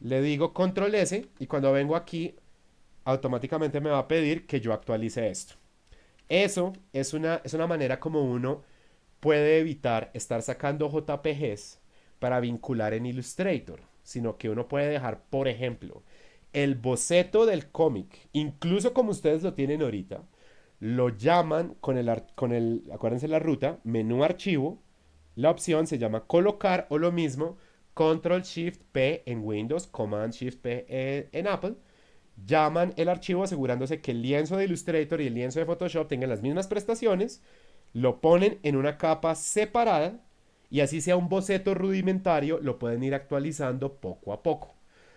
S1: Le digo control S y cuando vengo aquí automáticamente me va a pedir que yo actualice esto. Eso es una manera como uno puede evitar estar sacando JPGs para vincular en Illustrator, sino que uno puede dejar, por ejemplo, el boceto del cómic, incluso como ustedes lo tienen ahorita, lo llaman acuérdense la ruta, menú archivo, la opción se llama colocar o lo mismo, Control Shift P en Windows, Command Shift P en Apple, llaman el archivo asegurándose que el lienzo de Illustrator y el lienzo de Photoshop tengan las mismas prestaciones, lo ponen en una capa separada y así sea un boceto rudimentario, lo pueden ir actualizando poco a poco.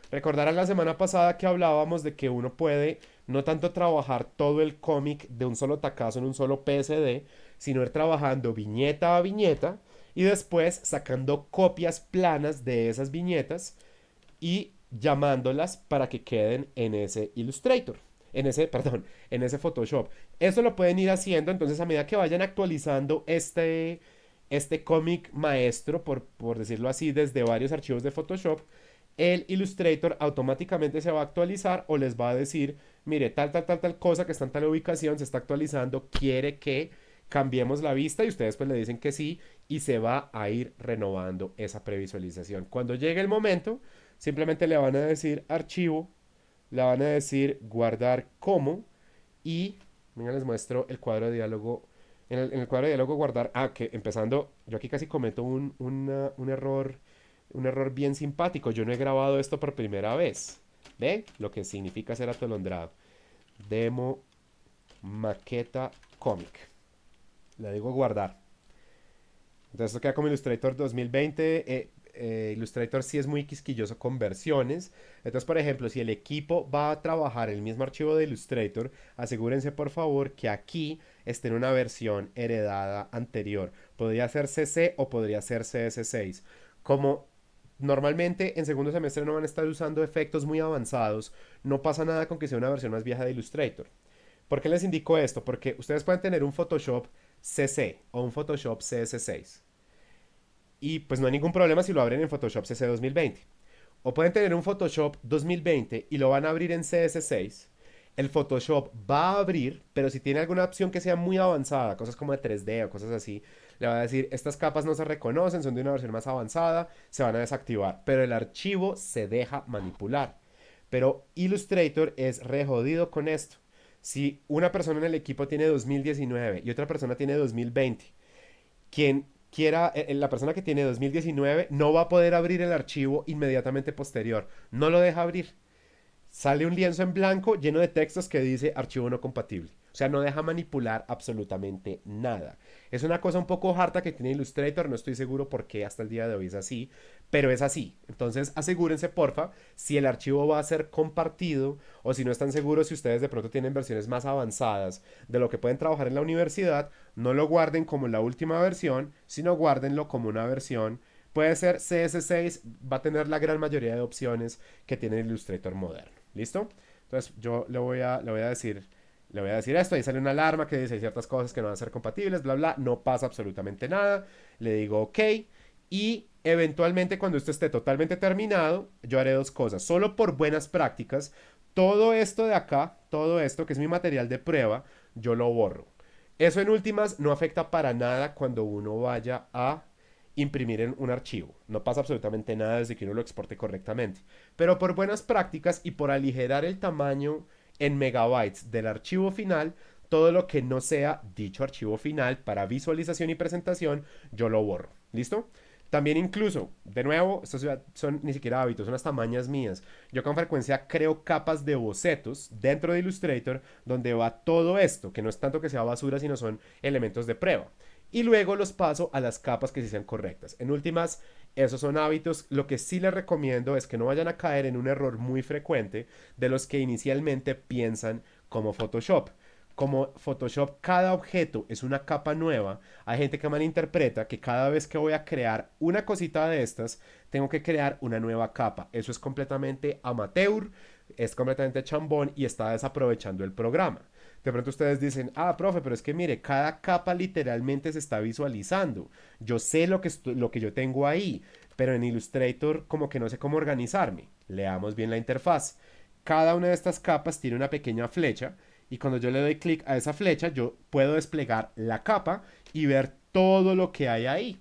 S1: Recordarán la semana pasada que hablábamos de que uno puede no tanto trabajar todo el cómic de un solo tacazo en un solo PSD, sino ir trabajando viñeta a viñeta y después sacando copias planas de esas viñetas y llamándolas para que queden en ese Illustrator. En ese Photoshop. Eso lo pueden ir haciendo, entonces a medida que vayan actualizando este cómic maestro, por decirlo así, desde varios archivos de Photoshop, el Illustrator automáticamente se va a actualizar o les va a decir, mire, tal cosa que está en tal ubicación se está actualizando, quiere que cambiemos la vista y ustedes pues le dicen que sí y se va a ir renovando esa previsualización. Cuando llegue el momento, simplemente le van a decir archivo, le van a decir guardar como y, venga, les muestro el cuadro de diálogo. En el cuadro de diálogo guardar, que empezando, yo aquí casi cometo un error bien simpático. Yo no he grabado esto por primera vez. ¿Ve? Lo que significa ser atolondrado. Demo maqueta cómic. Le digo guardar. Entonces esto queda como Illustrator 2020. Illustrator sí es muy quisquilloso con versiones. Entonces, por ejemplo, si el equipo va a trabajar el mismo archivo de Illustrator, asegúrense por favor que aquí esté en una versión heredada anterior. Podría ser CC o podría ser CS6. Como normalmente en segundo semestre no van a estar usando efectos muy avanzados, no pasa nada con que sea una versión más vieja de Illustrator. ¿Por qué les indico esto? Porque ustedes pueden tener un Photoshop CC o un Photoshop CS6. Y pues no hay ningún problema si lo abren en Photoshop CC 2020. O pueden tener un Photoshop 2020 y lo van a abrir en CS6. El Photoshop va a abrir, pero si tiene alguna opción que sea muy avanzada, cosas como de 3D o cosas así, le va a decir, estas capas no se reconocen, son de una versión más avanzada, se van a desactivar, pero el archivo se deja manipular. Pero Illustrator es re jodido con esto. Si una persona en el equipo tiene 2019 y otra persona tiene 2020, quien quiera, la persona que tiene 2019 no va a poder abrir el archivo inmediatamente posterior. No lo deja abrir. Sale un lienzo en blanco lleno de textos que dice archivo no compatible. O sea, no deja manipular absolutamente nada. Es una cosa un poco harta que tiene Illustrator, no estoy seguro por qué hasta el día de hoy es así, pero es así. Entonces asegúrense, porfa, si el archivo va a ser compartido o si no están seguros si ustedes de pronto tienen versiones más avanzadas de lo que pueden trabajar en la universidad, no lo guarden como la última versión, sino guárdenlo como una versión. Puede ser CS6, va a tener la gran mayoría de opciones que tiene el Illustrator moderno. ¿Listo? Entonces yo le voy a decir esto, ahí sale una alarma que dice ciertas cosas que no van a ser compatibles, bla, bla, no pasa absolutamente nada, le digo ok, y eventualmente cuando esto esté totalmente terminado, yo haré dos cosas, solo por buenas prácticas, todo esto de acá, todo esto que es mi material de prueba, yo lo borro. Eso en últimas no afecta para nada cuando uno vaya a imprimir en un archivo. No pasa absolutamente nada desde que uno lo exporte correctamente. Pero por buenas prácticas y por aligerar el tamaño en megabytes del archivo final, todo lo que no sea dicho archivo final para visualización y presentación, yo lo borro. ¿Listo? También incluso, de nuevo, estos son ni siquiera hábitos, son hasta mañas mías. Yo con frecuencia creo capas de bocetos dentro de Illustrator donde va todo esto, que no es tanto que sea basura, sino son elementos de prueba. Y luego los paso a las capas que sí sean correctas. En últimas, esos son hábitos. Lo que sí les recomiendo es que no vayan a caer en un error muy frecuente de los que inicialmente piensan como Photoshop. Como Photoshop, cada objeto es una capa nueva, hay gente que malinterpreta que cada vez que voy a crear una cosita de estas, tengo que crear una nueva capa. Eso es completamente amateur, es completamente chambón y está desaprovechando el programa. De pronto ustedes dicen, ah, profe, pero es que mire, cada capa literalmente se está visualizando. Yo sé lo que yo tengo ahí, pero en Illustrator como que no sé cómo organizarme. Leamos bien la interfaz. Cada una de estas capas tiene una pequeña flecha y cuando yo le doy clic a esa flecha yo puedo desplegar la capa y ver todo lo que hay ahí.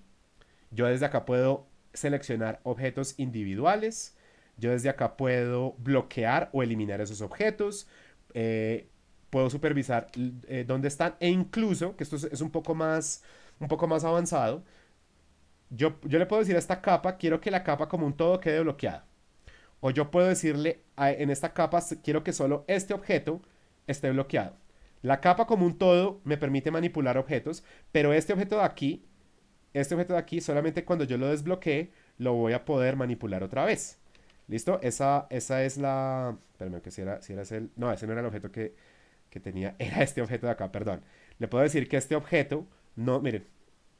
S1: Yo desde acá puedo seleccionar objetos individuales. Yo desde acá puedo bloquear o eliminar esos objetos. Eh, Puedo supervisar dónde están. E incluso, que esto es un poco más avanzado, yo le puedo decir a esta capa, quiero que la capa como un todo quede bloqueada. O yo puedo decirle en esta capa, quiero que solo este objeto esté bloqueado. La capa como un todo me permite manipular objetos, pero este objeto de aquí, solamente cuando yo lo desbloquee, lo voy a poder manipular otra vez. ¿Listo? Esa es la... Espérame, que si era ese... No, ese no era el objeto que tenía. Era este objeto de acá, perdón. Le puedo decir que este objeto... No, miren.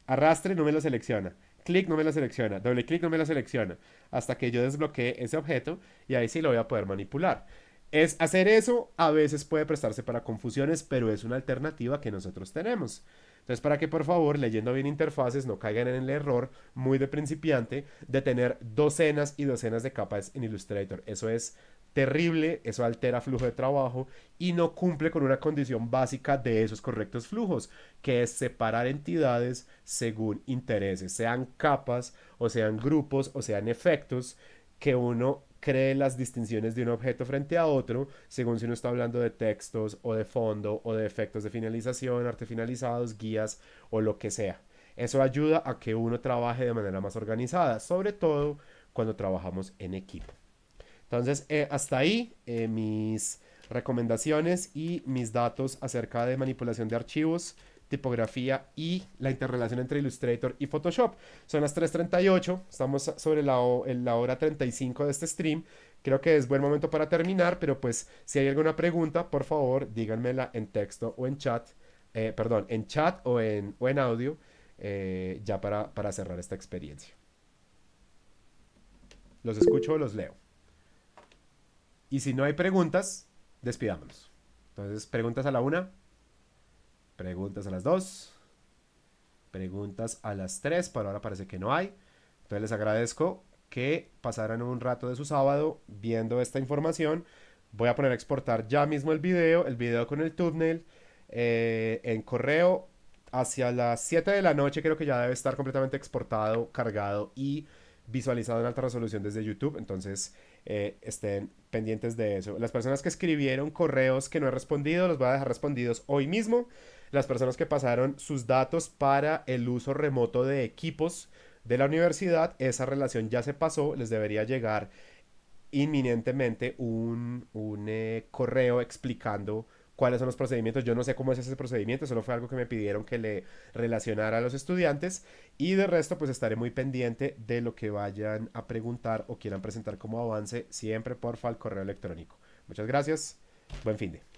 S1: Arrastre no me lo selecciona. Clic no me lo selecciona. Doble clic no me lo selecciona. Hasta que yo desbloquee ese objeto y ahí sí lo voy a poder manipular. Es hacer eso a veces puede prestarse para confusiones, pero es una alternativa que nosotros tenemos. Entonces, para que por favor, leyendo bien interfaces, no caigan en el error muy de principiante de tener docenas y docenas de capas en Illustrator. Eso es terrible, eso altera flujo de trabajo y no cumple con una condición básica de esos correctos flujos, que es separar entidades según intereses, sean capas o sean grupos o sean efectos, que uno cree las distinciones de un objeto frente a otro, según si uno está hablando de textos o de fondo o de efectos de finalización, arte finalizados, guías o lo que sea. Eso ayuda a que uno trabaje de manera más organizada, sobre todo cuando trabajamos en equipo. Entonces, hasta ahí mis recomendaciones y mis datos acerca de manipulación de archivos. tipografía y la interrelación entre Illustrator y Photoshop. Son las 3:38, estamos sobre la hora 35 de este stream. Creo que es buen momento para terminar, pero pues si hay alguna pregunta, por favor, díganmela en texto o en chat. Perdón, en chat o en audio, ya para cerrar esta experiencia. Los escucho o los leo. Y si no hay preguntas, despidámonos. Entonces, preguntas a la 1, preguntas a las 2, preguntas a las 3. Por ahora parece que no hay. Entonces les agradezco que pasaran un rato de su sábado viendo esta información. Voy a poner a exportar ya mismo el video con el thumbnail en correo. Hacia las 7 de la noche creo que ya debe estar completamente exportado, cargado y visualizado en alta resolución desde YouTube. Entonces estén pendientes de eso. Las personas que escribieron correos que no he respondido, los voy a dejar respondidos hoy mismo. Las personas que pasaron sus datos para el uso remoto de equipos de la universidad, esa relación ya se pasó. Les debería llegar inminentemente un correo explicando cuáles son los procedimientos. Yo no sé cómo es ese procedimiento, solo fue algo que me pidieron que le relacionara a los estudiantes, y de resto pues estaré muy pendiente de lo que vayan a preguntar o quieran presentar como avance, siempre porfa al correo electrónico. Muchas gracias, buen fin de